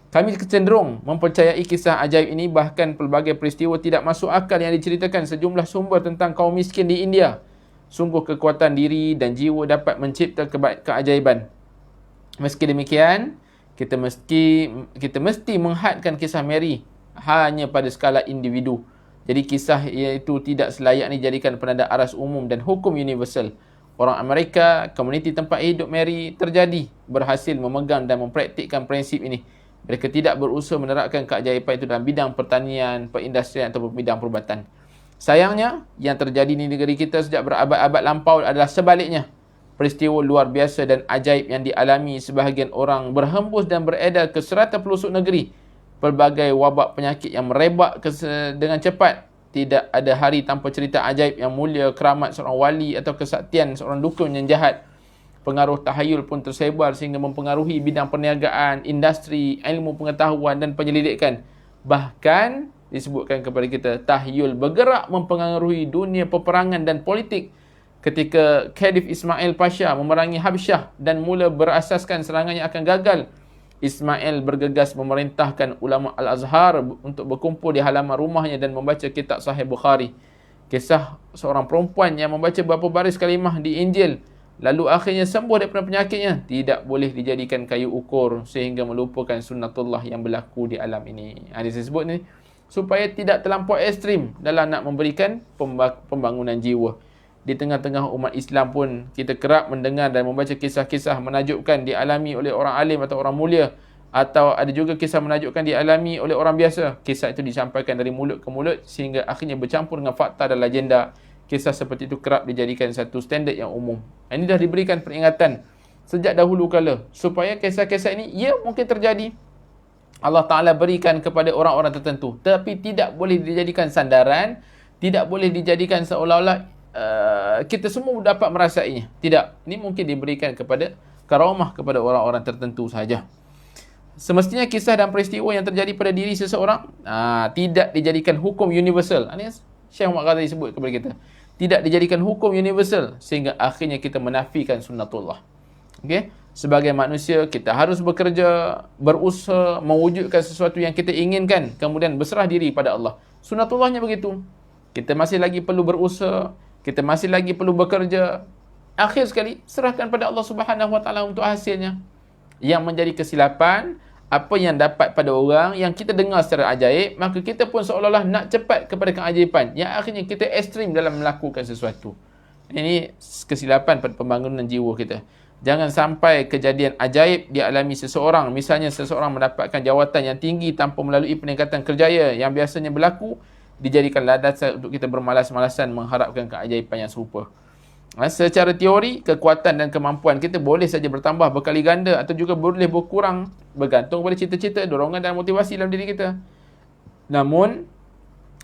Kami cenderung mempercayai kisah ajaib ini, bahkan pelbagai peristiwa tidak masuk akal yang diceritakan sejumlah sumber tentang kaum miskin di India. Sungguh kekuatan diri dan jiwa dapat mencipta keajaiban. Meski demikian, kita mesti menghadkan kisah Mary hanya pada skala individu. Jadi kisah iaitu tidak selayaknya dijadikan penanda aras umum dan hukum universal. Orang Amerika, komuniti tempat hidup Mary terjadi, berhasil memegang dan mempraktikkan prinsip ini. Mereka tidak berusaha menerapkan keajaiban itu dalam bidang pertanian, perindustrian atau bidang perubatan. Sayangnya, yang terjadi di negeri kita sejak berabad-abad lampau adalah sebaliknya. Peristiwa luar biasa dan ajaib yang dialami sebahagian orang berhembus dan beredar ke serata pelosok negeri. Pelbagai wabak penyakit yang merebak dengan cepat. Tidak ada hari tanpa cerita ajaib yang mulia, keramat seorang wali atau kesaktian seorang dukun yang jahat. Pengaruh tahayul pun tersebar sehingga mempengaruhi bidang perniagaan, industri, ilmu pengetahuan dan penyelidikan. Bahkan disebutkan kepada kita, tahayul bergerak mempengaruhi dunia peperangan dan politik. Ketika Khadif Ismail Pasha memerangi Habsyah dan mula berasaskan serangannya akan gagal, Ismail bergegas memerintahkan ulama Al-Azhar untuk berkumpul di halaman rumahnya dan membaca kitab Sahih Bukhari. Kisah seorang perempuan yang membaca beberapa baris kalimah di Injil, lalu akhirnya sembuh daripada penyakitnya, tidak boleh dijadikan kayu ukur sehingga melupakan sunnatullah yang berlaku di alam ini. Hadis disebut ni supaya tidak terlampau ekstrim dalam nak memberikan pembangunan jiwa. Di tengah-tengah umat Islam pun kita kerap mendengar dan membaca kisah-kisah menakjubkan dialami oleh orang alim atau orang mulia, atau ada juga kisah menakjubkan dialami oleh orang biasa. Kisah itu disampaikan dari mulut ke mulut sehingga akhirnya bercampur dengan fakta dan legenda. Kisah seperti itu kerap dijadikan satu standard yang umum. Ini dah diberikan peringatan sejak dahulu kala supaya kisah-kisah ini mungkin terjadi. Allah Ta'ala berikan kepada orang-orang tertentu, tapi tidak boleh dijadikan sandaran, tidak boleh dijadikan seolah-olah kita semua dapat merasainya. Tidak, ini mungkin diberikan kepada karamah kepada orang-orang tertentu sahaja. Semestinya kisah dan peristiwa yang terjadi pada diri seseorang tidak dijadikan hukum universal. Ini Syekh Muhammad Ghazali sebut kepada kita. Tidak dijadikan hukum universal sehingga akhirnya kita menafikan sunnatullah. Okay? Sebagai manusia, kita harus bekerja, berusaha, mewujudkan sesuatu yang kita inginkan, kemudian berserah diri pada Allah. Sunnatullahnya begitu. Kita masih lagi perlu berusaha, kita masih lagi perlu bekerja. Akhir sekali, serahkan pada Allah Subhanahu Wa Taala untuk hasilnya. Yang menjadi kesilapan, apa yang dapat pada orang yang kita dengar secara ajaib, maka kita pun seolah-olah nak cepat kepada keajaiban, yang akhirnya kita ekstrim dalam melakukan sesuatu. Ini kesilapan pada pembangunan jiwa kita. Jangan sampai kejadian ajaib dialami seseorang, misalnya seseorang mendapatkan jawatan yang tinggi tanpa melalui peningkatan kerjaya yang biasanya berlaku, dijadikan landasan untuk kita bermalas-malasan mengharapkan keajaiban yang serupa. Secara teori, kekuatan dan kemampuan kita boleh saja bertambah berkali ganda atau juga boleh berkurang bergantung pada cita-cita, dorongan dan motivasi dalam diri kita. Namun,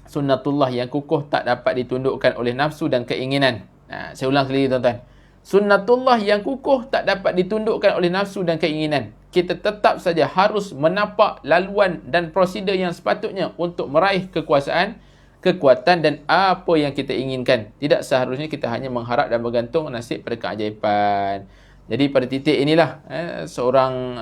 sunnatullah yang kukuh tak dapat ditundukkan oleh nafsu dan keinginan. Saya ulang sekali tuan-tuan. Sunnatullah yang kukuh tak dapat ditundukkan oleh nafsu dan keinginan. Kita tetap saja harus menapak laluan dan prosedur yang sepatutnya untuk meraih kekuasaan, kekuatan dan apa yang kita inginkan. Tidak seharusnya kita hanya mengharap dan bergantung nasib pada keajaiban. Jadi pada titik inilah seorang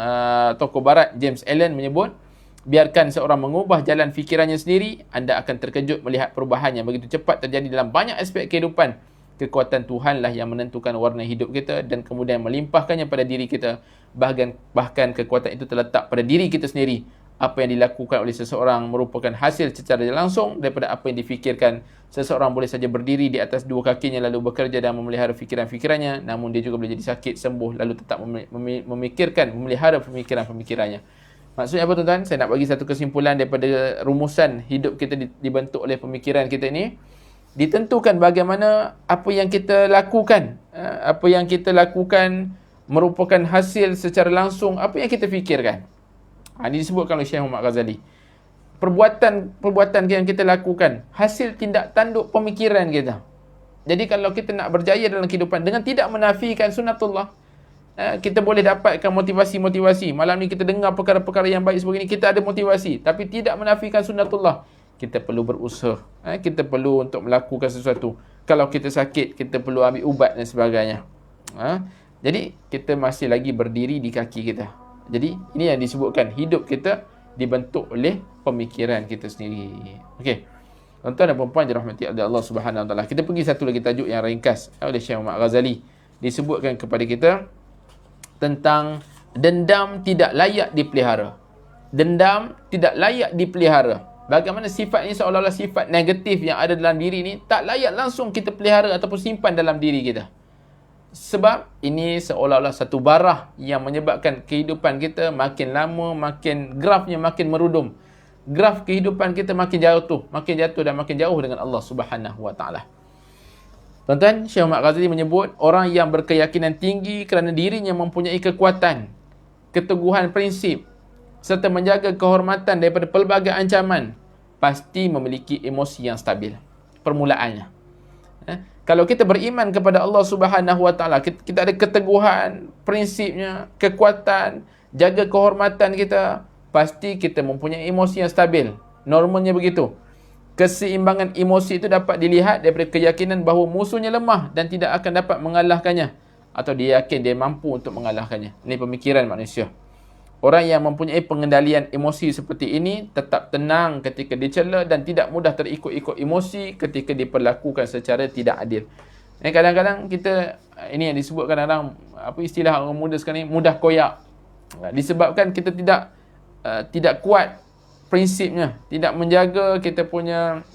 tokoh barat, James Allen, menyebut, biarkan seorang mengubah jalan fikirannya sendiri, anda akan terkejut melihat perubahan yang begitu cepat terjadi dalam banyak aspek kehidupan. Kekuatan Tuhanlah yang menentukan warna hidup kita dan kemudian melimpahkannya pada diri kita. Bahkan kekuatan itu terletak pada diri kita sendiri. apa yang dilakukan oleh seseorang merupakan hasil secara langsung daripada apa yang difikirkan. Seseorang boleh saja berdiri di atas dua kakinya lalu bekerja dan memelihara fikiran-fikirannya, namun dia juga boleh jadi sakit, sembuh, lalu tetap memelihara pemikiran-pemikirannya. Maksudnya apa tuan-tuan? Saya nak bagi satu kesimpulan daripada rumusan hidup kita dibentuk oleh pemikiran kita ini. Ditentukan bagaimana apa yang kita lakukan. Apa yang kita lakukan merupakan hasil secara langsung apa yang kita fikirkan. Ini disebutkan oleh Syekh Muhammad Ghazali. Perbuatan yang kita lakukan hasil tindak tanduk pemikiran kita. Jadi kalau kita nak berjaya dalam kehidupan dengan tidak menafikan sunnatullah, kita boleh dapatkan motivasi-motivasi. Malam ni kita dengar perkara-perkara yang baik sebegini, kita ada motivasi. Tapi tidak menafikan sunnatullah, kita perlu berusaha. Kita perlu untuk melakukan sesuatu. Kalau kita sakit, kita perlu ambil ubat dan sebagainya. Jadi kita masih lagi berdiri di kaki kita. Jadi ini yang disebutkan hidup kita dibentuk oleh pemikiran kita sendiri. Okey. Tuan-tuan dan puan-puan dirahmati oleh Allah Subhanahu Wa Taala. Kita pergi satu lagi tajuk yang ringkas oleh Syekh Muhammad Ghazali. Disebutkan kepada kita tentang dendam tidak layak dipelihara. Dendam tidak layak dipelihara. Bagaimana sifat ini seolah-olah sifat negatif yang ada dalam diri ni tak layak langsung kita pelihara ataupun simpan dalam diri kita. Sebab ini seolah-olah satu barah yang menyebabkan kehidupan kita makin lama, grafnya makin merudum. Graf kehidupan kita makin jatuh dan makin jauh dengan Allah Subhanahu Wa Taala. Tuan-tuan, Syekh Muhammad Ghazali menyebut orang yang berkeyakinan tinggi kerana dirinya mempunyai kekuatan, keteguhan prinsip serta menjaga kehormatan daripada pelbagai ancaman, pasti memiliki emosi yang stabil. Permulaannya. Kalau kita beriman kepada Allah Subhanahu Wa Taala, kita ada keteguhan, prinsipnya, kekuatan, jaga kehormatan kita, pasti kita mempunyai emosi yang stabil. Normalnya begitu. Keseimbangan emosi itu dapat dilihat daripada keyakinan bahawa musuhnya lemah dan tidak akan dapat mengalahkannya, atau dia yakin dia mampu untuk mengalahkannya. Ini pemikiran manusia. Orang yang mempunyai pengendalian emosi seperti ini tetap tenang ketika dicela dan tidak mudah terikut-ikut emosi ketika diperlakukan secara tidak adil. Kadang-kadang kita, ini yang disebut kadang-kadang, apa istilah orang muda sekarang ni, mudah koyak. Disebabkan kita tidak kuat prinsipnya, tidak menjaga kita punya,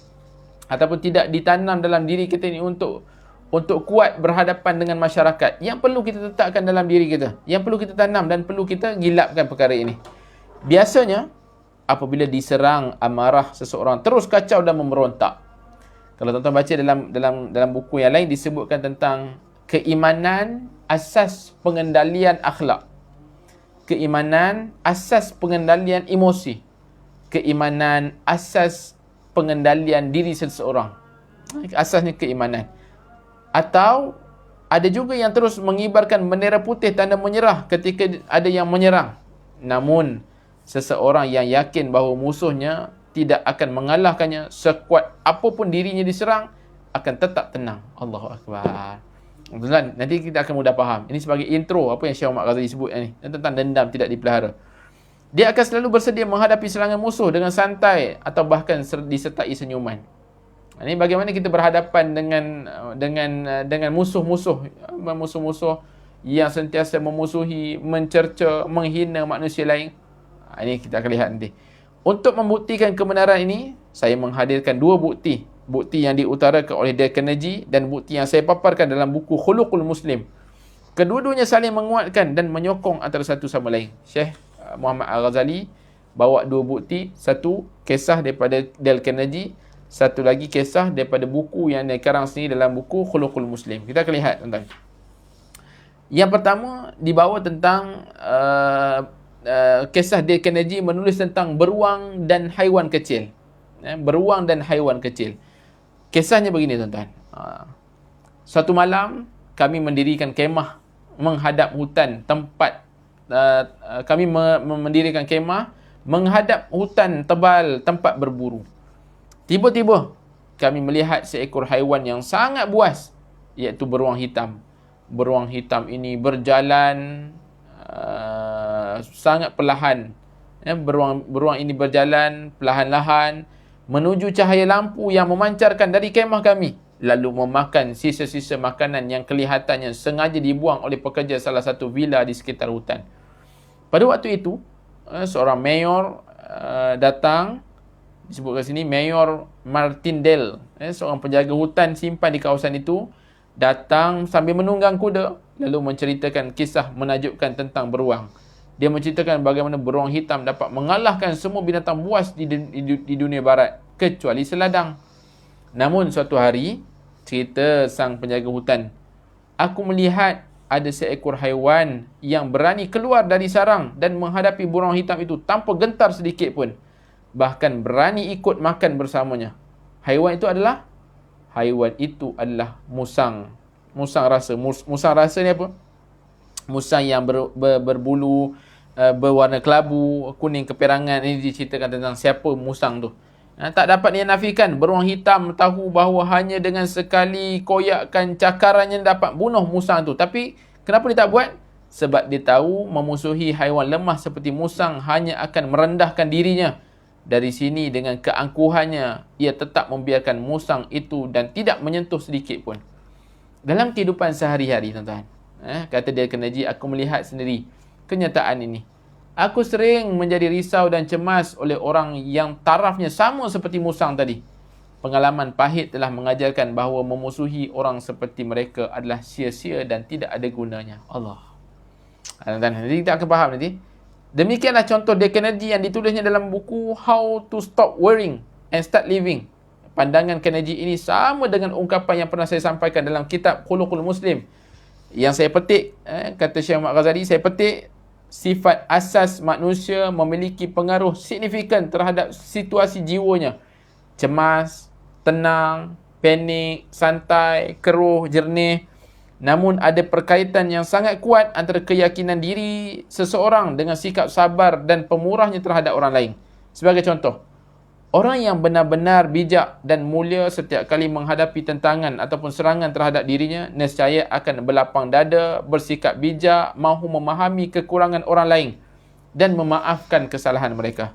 ataupun tidak ditanam dalam diri kita ni untuk kuat berhadapan dengan masyarakat. Yang perlu kita letakkan dalam diri kita, yang perlu kita tanam dan perlu kita gilapkan perkara ini. Biasanya apabila diserang amarah seseorang, terus kacau dan memberontak. Kalau tuan-tuan baca dalam buku yang lain disebutkan tentang keimanan asas pengendalian akhlak, keimanan asas pengendalian emosi, keimanan asas pengendalian diri seseorang. Asasnya keimanan. Atau ada juga yang terus mengibarkan bendera putih tanda menyerah ketika ada yang menyerang. Namun seseorang yang yakin bahawa musuhnya tidak akan mengalahkannya, sekuat apapun dirinya diserang, akan tetap tenang. Allahu Akbar. Nanti kita akan mudah faham. Ini sebagai intro apa yang Syekh Muhammad Ghazali sebut ni, tentang dendam tidak dipelihara. Dia akan selalu bersedia menghadapi serangan musuh dengan santai atau bahkan disertai senyuman. Ini bagaimana kita berhadapan dengan musuh-musuh yang sentiasa memusuhi, mencerca, menghina manusia lain. Ini kita akan lihat nanti. Untuk membuktikan kebenaran ini, saya menghadirkan dua bukti. Bukti yang diutarakan oleh Dale Carnegie dan bukti yang saya paparkan dalam buku Khuluqul Muslim. Kedua-duanya saling menguatkan dan menyokong antara satu sama lain. Syekh Muhammad Al-Ghazali bawa dua bukti. Satu, kisah daripada Dale Carnegie. Satu lagi kisah daripada buku yang dikarang sendiri dalam buku Khuluqul Muslim. Kita akan lihat tentang. Yang pertama dibawa tentang kisah Dale Carnegie menulis tentang beruang dan haiwan kecil. Beruang dan haiwan kecil. Kisahnya begini tuan-tuan. Suatu malam kami mendirikan kemah menghadap hutan tempat kami mendirikan kemah menghadap hutan tebal tempat berburu. Tiba-tiba kami melihat seekor haiwan yang sangat buas, iaitu beruang hitam. Beruang hitam ini berjalan sangat perlahan. Beruang ini berjalan perlahan-lahan menuju cahaya lampu yang memancarkan dari kemah kami, lalu memakan sisa-sisa makanan yang kelihatannya sengaja dibuang oleh pekerja salah satu villa di sekitar hutan. Pada waktu itu, seorang mayor datang, disebutkan sini, Mayor Martindale, seorang penjaga hutan simpan di kawasan itu, datang sambil menunggang kuda, lalu menceritakan kisah menakjubkan tentang beruang. Dia menceritakan bagaimana beruang hitam dapat mengalahkan semua binatang buas di dunia barat, kecuali seladang. Namun suatu hari, cerita sang penjaga hutan, aku melihat ada seekor haiwan yang berani keluar dari sarang dan menghadapi beruang hitam itu tanpa gentar sedikit pun. Bahkan berani ikut makan bersamanya. Haiwan itu adalah musang. Musang rasa. Musang rasa ni apa? Musang yang berbulu, berwarna kelabu, kuning keperangan. Ini diceritakan tentang siapa musang tu. Tak dapat dia nafikan, beruang hitam tahu bahawa hanya dengan sekali koyakkan cakarannya dapat bunuh musang tu. Tapi kenapa dia tak buat? Sebab dia tahu memusuhi haiwan lemah seperti musang hanya akan merendahkan dirinya. Dari sini dengan keangkuhannya, ia tetap membiarkan musang itu dan tidak menyentuh sedikit pun. Dalam kehidupan sehari-hari, tuan-tuan, kata dia Carnegie, aku melihat sendiri kenyataan ini. Aku sering menjadi risau dan cemas oleh orang yang tarafnya sama seperti musang tadi. Pengalaman pahit telah mengajarkan bahawa memusuhi orang seperti mereka adalah sia-sia dan tidak ada gunanya. Allah. Nanti kita akan faham nanti. Demikianlah contoh Dale Carnegie yang ditulisnya dalam buku How to Stop Worrying and Start Living. Pandangan Carnegie ini sama dengan ungkapan yang pernah saya sampaikan dalam kitab Khuluqul Muslim. Yang saya petik, kata Syekh Muhammad Ghazali, saya petik sifat asas manusia memiliki pengaruh signifikan terhadap situasi jiwanya. Cemas, tenang, panik, santai, keruh, jernih. Namun ada perkaitan yang sangat kuat antara keyakinan diri seseorang dengan sikap sabar dan pemurahnya terhadap orang lain. Sebagai contoh, orang yang benar-benar bijak dan mulia setiap kali menghadapi tentangan ataupun serangan terhadap dirinya, nescaya akan berlapang dada, bersikap bijak, mahu memahami kekurangan orang lain dan memaafkan kesalahan mereka.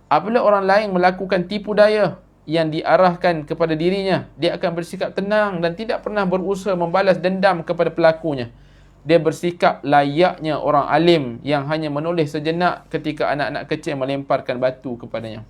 Apabila orang lain melakukan tipu daya yang diarahkan kepada dirinya, dia akan bersikap tenang dan tidak pernah berusaha membalas dendam kepada pelakunya. Dia bersikap layaknya orang alim yang hanya menoleh sejenak ketika anak-anak kecil melemparkan batu kepadanya.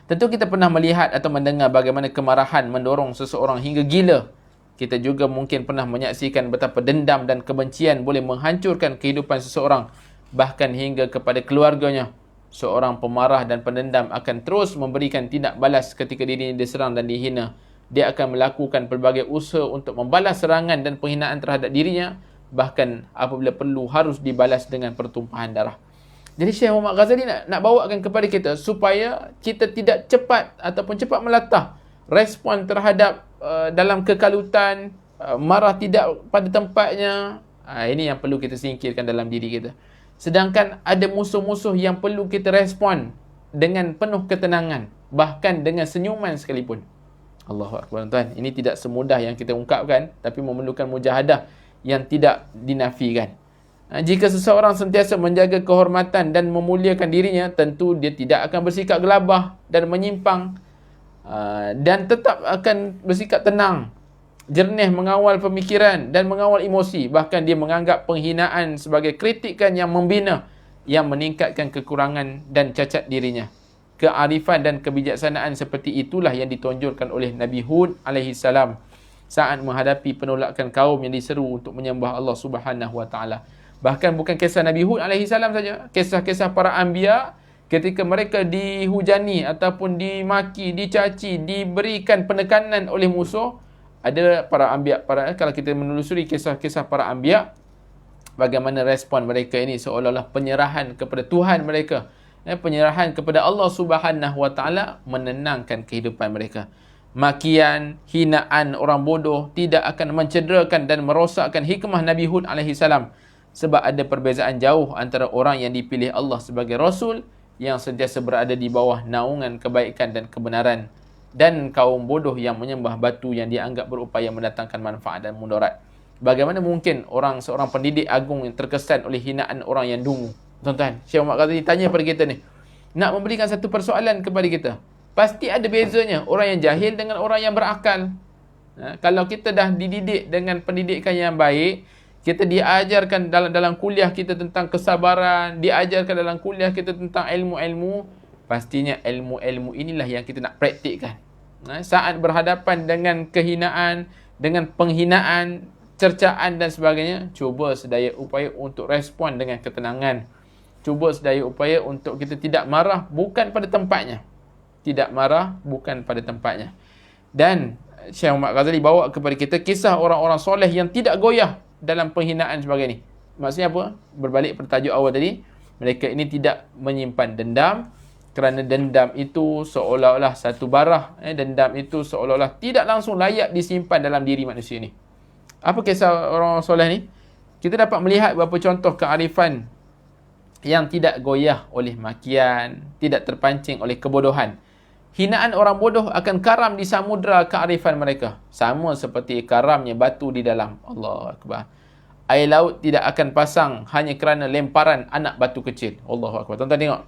Tentu kita pernah melihat atau mendengar bagaimana kemarahan mendorong seseorang hingga gila. Kita juga mungkin pernah menyaksikan betapa dendam dan kebencian boleh menghancurkan kehidupan seseorang, bahkan hingga kepada keluarganya. Seorang pemarah dan pendendam akan terus memberikan tindak balas ketika dirinya diserang dan dihina. Dia akan melakukan pelbagai usaha untuk membalas serangan dan penghinaan terhadap dirinya, bahkan apabila perlu harus dibalas dengan pertumpahan darah. Jadi Syekh Muhammad Ghazali nak bawakan kepada kita supaya kita tidak cepat ataupun cepat melatah respon terhadap dalam kekalutan, marah tidak pada tempatnya. Ini yang perlu kita singkirkan dalam diri kita. Sedangkan ada musuh-musuh yang perlu kita respon dengan penuh ketenangan, bahkan dengan senyuman sekalipun. Allahu Akbar, tuan. Ini tidak semudah yang kita ungkapkan, tapi memerlukan mujahadah yang tidak dinafikan. Jika seseorang sentiasa menjaga kehormatan dan memuliakan dirinya, tentu dia tidak akan bersikap gelabah dan menyimpang, dan tetap akan bersikap tenang, jernih mengawal pemikiran dan mengawal emosi. Bahkan dia menganggap penghinaan sebagai kritikan yang membina, yang meningkatkan kekurangan dan cacat dirinya. Kearifan dan kebijaksanaan seperti itulah yang ditonjolkan oleh Nabi Hud AS saat menghadapi penolakan kaum yang diseru untuk menyembah Allah Subhanahu Wa Taala. Bahkan bukan kisah Nabi Hud AS saja, kisah-kisah para anbiya ketika mereka dihujani ataupun dimaki, dicaci, diberikan penekanan oleh musuh. Ada para anbiya, kalau kita menelusuri kisah-kisah para anbiya, bagaimana respon mereka ini seolah-olah penyerahan kepada Tuhan mereka, penyerahan kepada Allah Subhanahu Wa Taala menenangkan kehidupan mereka. Makian, hinaan orang bodoh tidak akan mencederakan dan merosakkan hikmah Nabi Hud AS, sebab ada perbezaan jauh antara orang yang dipilih Allah sebagai Rasul yang sentiasa berada di bawah naungan kebaikan dan kebenaran, dan kaum bodoh yang menyembah batu yang dianggap berupaya mendatangkan manfaat dan mudarat. Bagaimana mungkin seorang pendidik agung yang terkesan oleh hinaan orang yang dungu? Tuan-tuan, Syekh Muhammad Ghazali tanya pada kita ni, nak memberikan satu persoalan kepada kita. Pasti ada bezanya orang yang jahil dengan orang yang berakal. Kalau kita dah dididik dengan pendidikan yang baik, Kita diajarkan dalam kuliah kita tentang kesabaran, diajarkan dalam kuliah kita tentang ilmu-ilmu, pastinya ilmu-ilmu inilah yang kita nak praktikkan. Saat berhadapan dengan kehinaan, dengan penghinaan, cercaan dan sebagainya, cuba sedaya upaya untuk respon dengan ketenangan. Cuba sedaya upaya untuk kita tidak marah bukan pada tempatnya. Tidak marah bukan pada tempatnya. Dan Syekh Muhammad Ghazali bawa kepada kita kisah orang-orang soleh yang tidak goyah dalam penghinaan sebagainya. Maksudnya apa? Berbalik pada tajuk awal tadi, mereka ini tidak menyimpan dendam, kerana dendam itu seolah-olah satu barah. Dendam itu seolah-olah tidak langsung layak disimpan dalam diri manusia ni. Apa kisah orang soleh ni? Kita dapat melihat beberapa contoh kearifan yang tidak goyah oleh makian, tidak terpancing oleh kebodohan. Hinaan orang bodoh akan karam di samudra kearifan mereka. Sama seperti karamnya batu di dalam. Allahu Akbar. Air laut tidak akan pasang hanya kerana lemparan anak batu kecil. Allahu Akbar. Tuan-tuan tengok.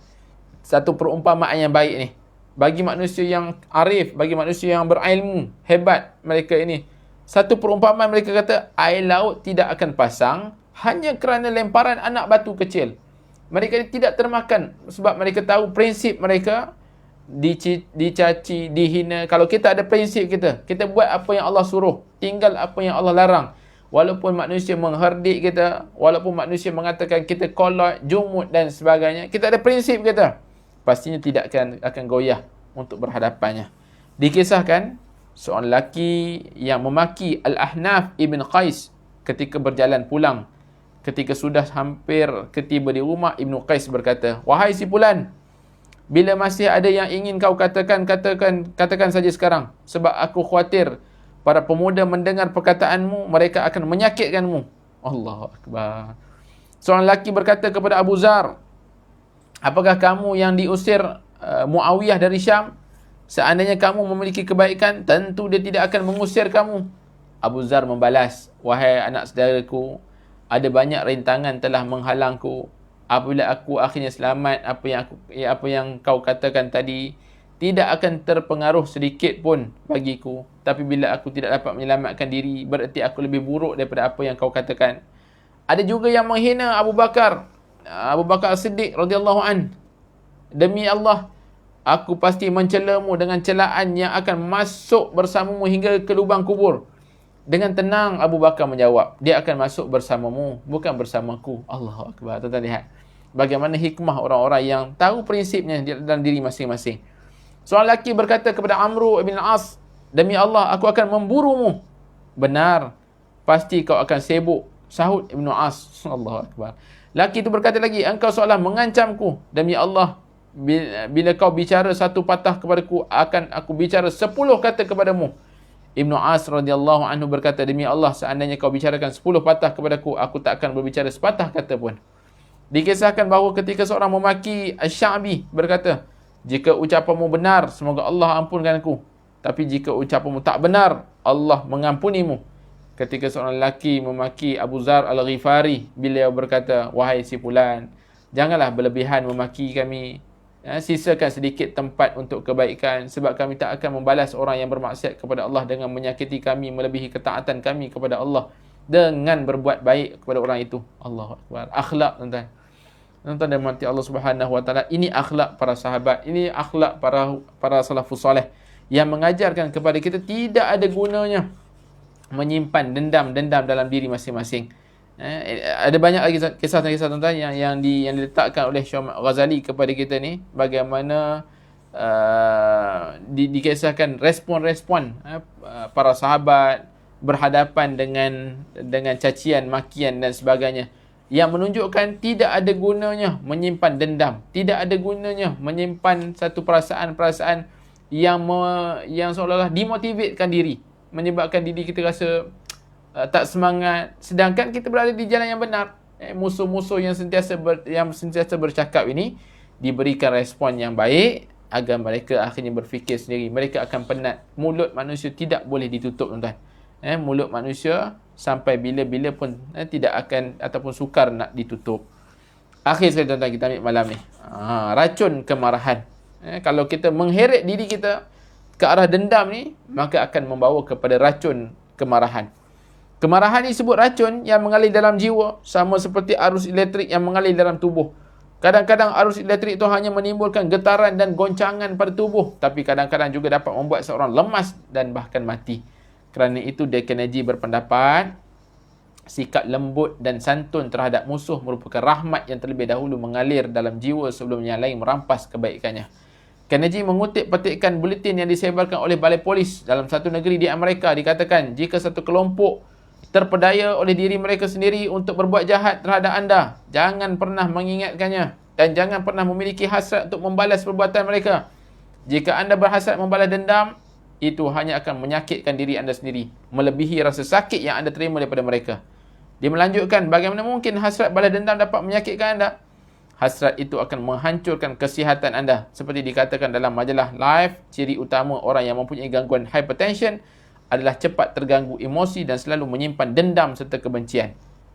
Satu perumpamaan yang baik ni. Bagi manusia yang arif, bagi manusia yang berilmu, hebat mereka ini. Satu perumpamaan mereka kata, air laut tidak akan pasang hanya kerana lemparan anak batu kecil. Mereka tidak termakan sebab mereka tahu prinsip mereka dicaci, dihina. Kalau kita ada prinsip kita buat apa yang Allah suruh, tinggal apa yang Allah larang. Walaupun manusia mengherdik kita, walaupun manusia mengatakan kita kolot, jumut dan sebagainya, kita ada prinsip kita, pastinya tidak akan goyah untuk berhadapannya. Dikisahkan seorang lelaki yang memaki Al-Ahnaf Ibn Qais ketika berjalan pulang. Ketika sudah hampir ketiba di rumah, Ibn Qais berkata, "Wahai si Fulan, bila masih ada yang ingin kau katakan saja sekarang, sebab aku khawatir para pemuda mendengar perkataanmu, mereka akan menyakitkanmu." Allahu Akbar. Seorang lelaki berkata kepada Abu Zar, "Apakah kamu yang diusir Muawiyah dari Syam? Seandainya kamu memiliki kebaikan, tentu dia tidak akan mengusir kamu." Abu Zar membalas, "Wahai anak saudaraku, ada banyak rintangan telah menghalangku. Apabila aku akhirnya selamat, apa yang kau katakan tadi tidak akan terpengaruh sedikit pun bagiku. Tapi bila aku tidak dapat menyelamatkan diri, berarti aku lebih buruk daripada apa yang kau katakan." Ada juga yang menghina Abu Bakar As-Siddiq radhiyallahu an. "Demi Allah, aku pasti mencelamu dengan celaan yang akan masuk bersamamu hingga ke lubang kubur." Dengan tenang Abu Bakar menjawab, "Dia akan masuk bersamamu, bukan bersamaku." Allahu Akbar. Tuan-tuan lihat bagaimana hikmah orang-orang yang tahu prinsipnya dalam diri masing-masing. Seorang lelaki berkata kepada Amru ibn As, "Demi Allah, aku akan memburumu." "Benar, pasti kau akan sibuk," sahut Ibn As. Allahu Akbar. Lelaki itu berkata lagi, "Engkau seolah mengancamku. Demi Allah, bila kau bicara satu patah kepadaku, akan aku bicara 10 kata kepadamu." Ibn As radhiyallahu anhu berkata, "Demi Allah, seandainya kau bicarakan 10 patah kepadaku, aku tak akan berbicara sepatah kata pun." Dikisahkan bahawa ketika seorang memaki Asy-Sya'bi berkata, "Jika ucapanmu benar, semoga Allah ampunkanku. Tapi jika ucapanmu tak benar, Allah mengampunimu." Ketika seorang lelaki memaki Abu Zar Al-Ghifari, beliau berkata, "Wahai si Fulan, janganlah berlebihan memaki kami. Sisakan sedikit tempat untuk kebaikan, sebab kami tak akan membalas orang yang bermaksiat kepada Allah dengan menyakiti kami melebihi ketaatan kami kepada Allah dengan berbuat baik kepada orang itu." Allahu Akbar. Akhlak, tuan-tuan. Tuan-tuan dan mati Allah Subhanahu Wa Taala, ini akhlak para sahabat, ini akhlak para salafus soleh yang mengajarkan kepada kita tidak ada gunanya menyimpan dendam dalam diri masing-masing. Ada banyak lagi kisah-kisah tuan-tuan yang diletakkan oleh Syekh Ghazali kepada kita ni, bagaimana dikisahkan respon-respon para sahabat berhadapan dengan cacian, makian dan sebagainya, yang menunjukkan tidak ada gunanya menyimpan dendam, tidak ada gunanya menyimpan satu perasaan-perasaan yang seolah-olah demotivatekan diri, menyebabkan diri kita rasa tak semangat, sedangkan kita berada di jalan yang benar. Musuh-musuh yang sentiasa bercakap ini diberikan respon yang baik agar mereka akhirnya berfikir sendiri. Mereka akan penat. Mulut manusia tidak boleh ditutup, tuan-tuan. Mulut manusia sampai bila-bila pun tidak akan ataupun sukar nak ditutup. Akhir sekali, tuan-tuan, kita ambil malam ni, racun kemarahan. Kalau kita mengheret diri kita ke arah dendam ni, maka akan membawa kepada racun kemarahan. Kemarahan disebut racun yang mengalir dalam jiwa, sama seperti arus elektrik yang mengalir dalam tubuh. Kadang-kadang arus elektrik itu hanya menimbulkan getaran dan goncangan pada tubuh, tapi kadang-kadang juga dapat membuat seorang lemas dan bahkan mati. Kerana itu, Dr. Najib berpendapat, sikap lembut dan santun terhadap musuh merupakan rahmat yang terlebih dahulu mengalir dalam jiwa sebelum yang lain merampas kebaikannya. Carnegie mengutip petikan buletin yang disebarkan oleh Balai Polis dalam satu negeri di Amerika. Dikatakan, jika satu kelompok terpedaya oleh diri mereka sendiri untuk berbuat jahat terhadap anda, jangan pernah mengingatkannya dan jangan pernah memiliki hasrat untuk membalas perbuatan mereka. Jika anda berhasrat membalas dendam, itu hanya akan menyakitkan diri anda sendiri, melebihi rasa sakit yang anda terima daripada mereka. Dia melanjutkan, bagaimana mungkin hasrat balas dendam dapat menyakitkan anda? Hasrat itu akan menghancurkan kesihatan anda. Seperti dikatakan dalam majalah Life, ciri utama orang yang mempunyai gangguan hypertension adalah cepat terganggu emosi dan selalu menyimpan dendam serta kebencian.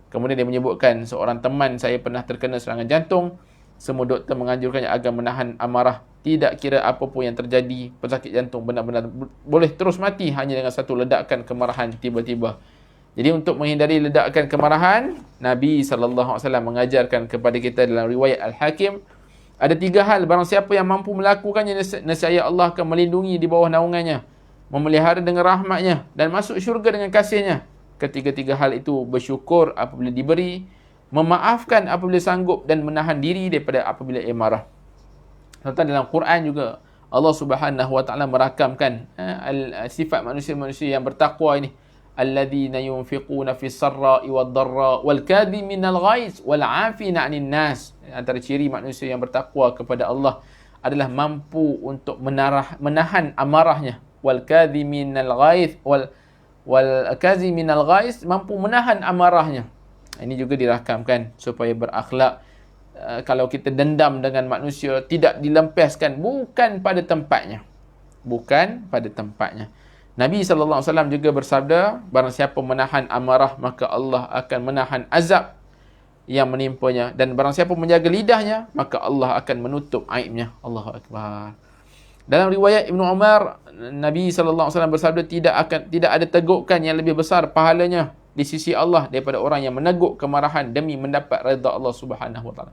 Kemudian dia menyebutkan, seorang teman saya pernah terkena serangan jantung. Semua doktor menganjurkannya agar menahan amarah. Tidak kira apa pun yang terjadi, pesakit jantung benar-benar boleh terus mati hanya dengan satu ledakan kemarahan tiba-tiba. Jadi untuk menghindari ledakan kemarahan, Nabi SAW mengajarkan kepada kita dalam riwayat Al-Hakim, ada 3 hal, barang siapa yang mampu melakukannya, nescaya Allah akan melindungi di bawah naungannya, memelihara dengan rahmatnya, dan masuk syurga dengan kasihnya. Ketiga-tiga hal itu bersyukur apabila diberi, memaafkan apabila sanggup, dan menahan diri daripada apabila marah. Tentang dalam Quran juga, Allah Subhanahu Wa Taala merakamkan sifat manusia-manusia yang bertakwa ini. Alladzina yunfiquna fis sarra'i wad dharra wal kadhiminal ghaiz wal 'afina 'anil nas. Antara ciri manusia yang bertakwa kepada Allah adalah mampu untuk menahan amarahnya. Wal kadhiminal ghaiz wal kadhiminal ghaiz, mampu menahan amarahnya. Ini juga dirakamkan supaya berakhlak. Kalau kita dendam dengan manusia, tidak dilempaskan, bukan pada tempatnya. Bukan pada tempatnya. Nabi SAW juga bersabda, barang siapa menahan amarah, maka Allah akan menahan azab yang menimpanya. Dan barang siapa menjaga lidahnya, maka Allah akan menutup aibnya. Allahu Akbar. Dalam riwayat Ibnu Umar, Nabi SAW bersabda, tidak ada tegukan yang lebih besar pahalanya di sisi Allah daripada orang yang meneguk kemarahan demi mendapat redha Allah Subhanahu Wa Taala.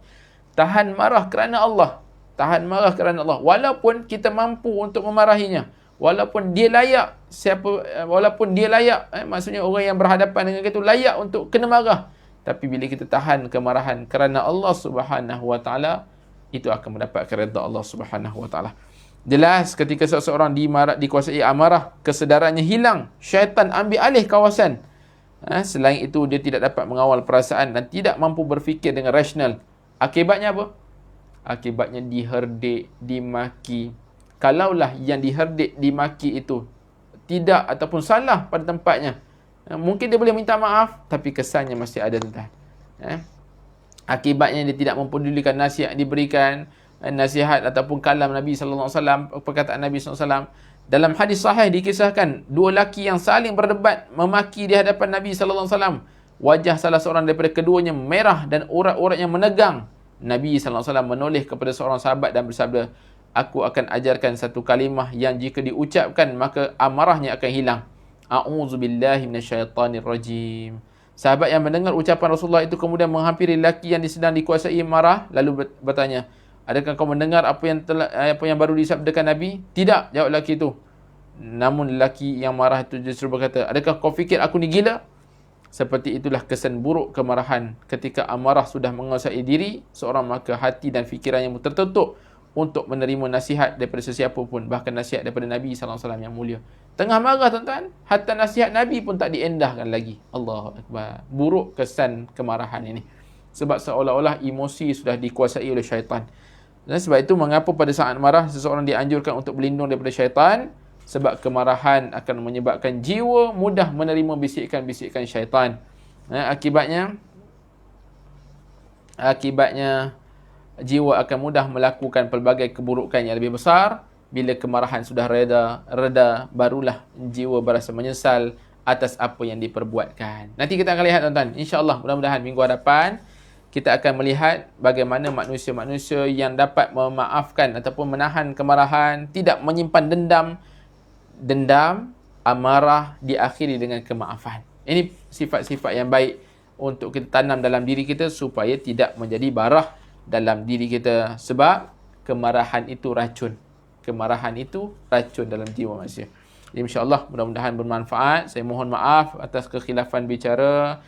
Tahan marah kerana Allah. Tahan marah kerana Allah. Walaupun kita mampu untuk memarahinya. Walaupun dia layak, maksudnya orang yang berhadapan dengan kita layak untuk kena marah. Tapi bila kita tahan kemarahan kerana Allah Subhanahu Wa Taala, itu akan mendapatkan redha Allah Subhanahu Wa Taala. Jelas ketika seseorang dikuasai amarah, kesedarannya hilang, syaitan ambil alih kawasan. Selain itu, dia tidak dapat mengawal perasaan dan tidak mampu berfikir dengan rasional. Akibatnya apa? Akibatnya diherdik, dimaki. Kalaulah yang diherdik, dimaki itu tidak ataupun salah pada tempatnya, mungkin dia boleh minta maaf, tapi kesannya masih ada, tuan. Akibatnya dia tidak mempedulikan nasihat yang diberikan, nasihat ataupun kalam Nabi SAW, perkataan Nabi SAW. Dalam hadis sahih dikisahkan, 2 lelaki yang saling berdebat memaki di hadapan Nabi SAW. Wajah salah seorang daripada keduanya merah dan urat-uratnya menegang. Nabi SAW menoleh kepada seorang sahabat dan bersabda, aku akan ajarkan satu kalimah yang jika diucapkan maka amarahnya akan hilang. A'udzubillahi minasyaitanirrajim. Sahabat yang mendengar ucapan Rasulullah itu kemudian menghampiri lelaki yang sedang dikuasai marah, lalu bertanya, adakah kau mendengar apa yang baru disabdakan Nabi? Tidak, jawab lelaki itu. Namun lelaki yang marah itu justru berkata, adakah kau fikir aku ni gila? Seperti itulah kesan buruk kemarahan. Ketika amarah sudah menguasai diri seorang, maka hati dan fikirannya tertutup untuk menerima nasihat daripada sesiapa pun, bahkan nasihat daripada Nabi SAW yang mulia. Tengah marah, tuan-tuan, hatta nasihat Nabi pun tak diendahkan lagi. Allahu Akbar. Buruk kesan kemarahan ini. Sebab seolah-olah emosi sudah dikuasai oleh syaitan. Dan sebab itu, mengapa pada saat marah seseorang dianjurkan untuk berlindung daripada syaitan? Sebab kemarahan akan menyebabkan jiwa mudah menerima bisikan-bisikan syaitan. Akibatnya jiwa akan mudah melakukan pelbagai keburukan yang lebih besar. Bila kemarahan sudah reda, barulah jiwa berasa menyesal atas apa yang diperbuatkan. Nanti kita akan lihat, tuan-tuan. InsyaAllah, mudah-mudahan minggu hadapan kita akan melihat bagaimana manusia-manusia yang dapat memaafkan ataupun menahan kemarahan, tidak menyimpan dendam, amarah diakhiri dengan kemaafan. Ini sifat-sifat yang baik untuk kita tanam dalam diri kita supaya tidak menjadi barah dalam diri kita. Sebab kemarahan itu racun. Kemarahan itu racun dalam jiwa manusia. Jadi insya-Allah mudah-mudahan bermanfaat. Saya mohon maaf atas kekhilafan bicara,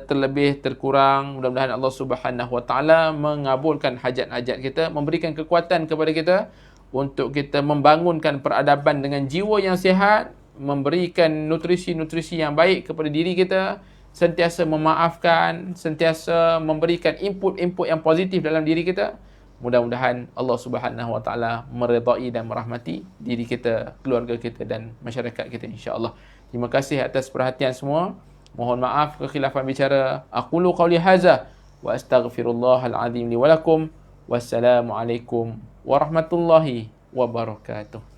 terlebih terkurang. Mudah-mudahan Allah Subhanahu Wa Taala mengabulkan hajat-hajat kita, memberikan kekuatan kepada kita untuk kita membangunkan peradaban dengan jiwa yang sihat, memberikan nutrisi-nutrisi yang baik kepada diri kita, sentiasa memaafkan, sentiasa memberikan input-input yang positif dalam diri kita. Mudah-mudahan Allah Subhanahu Wa Taala meridai dan merahmati diri kita, keluarga kita dan masyarakat kita insya-Allah. Terima kasih atas perhatian semua. Mohon maaf kekhilafan bicara. Aqulu qawli hadza wa astaghfirullahal azim li wa lakum. Wassalamualaikum warahmatullahi wabarakatuh.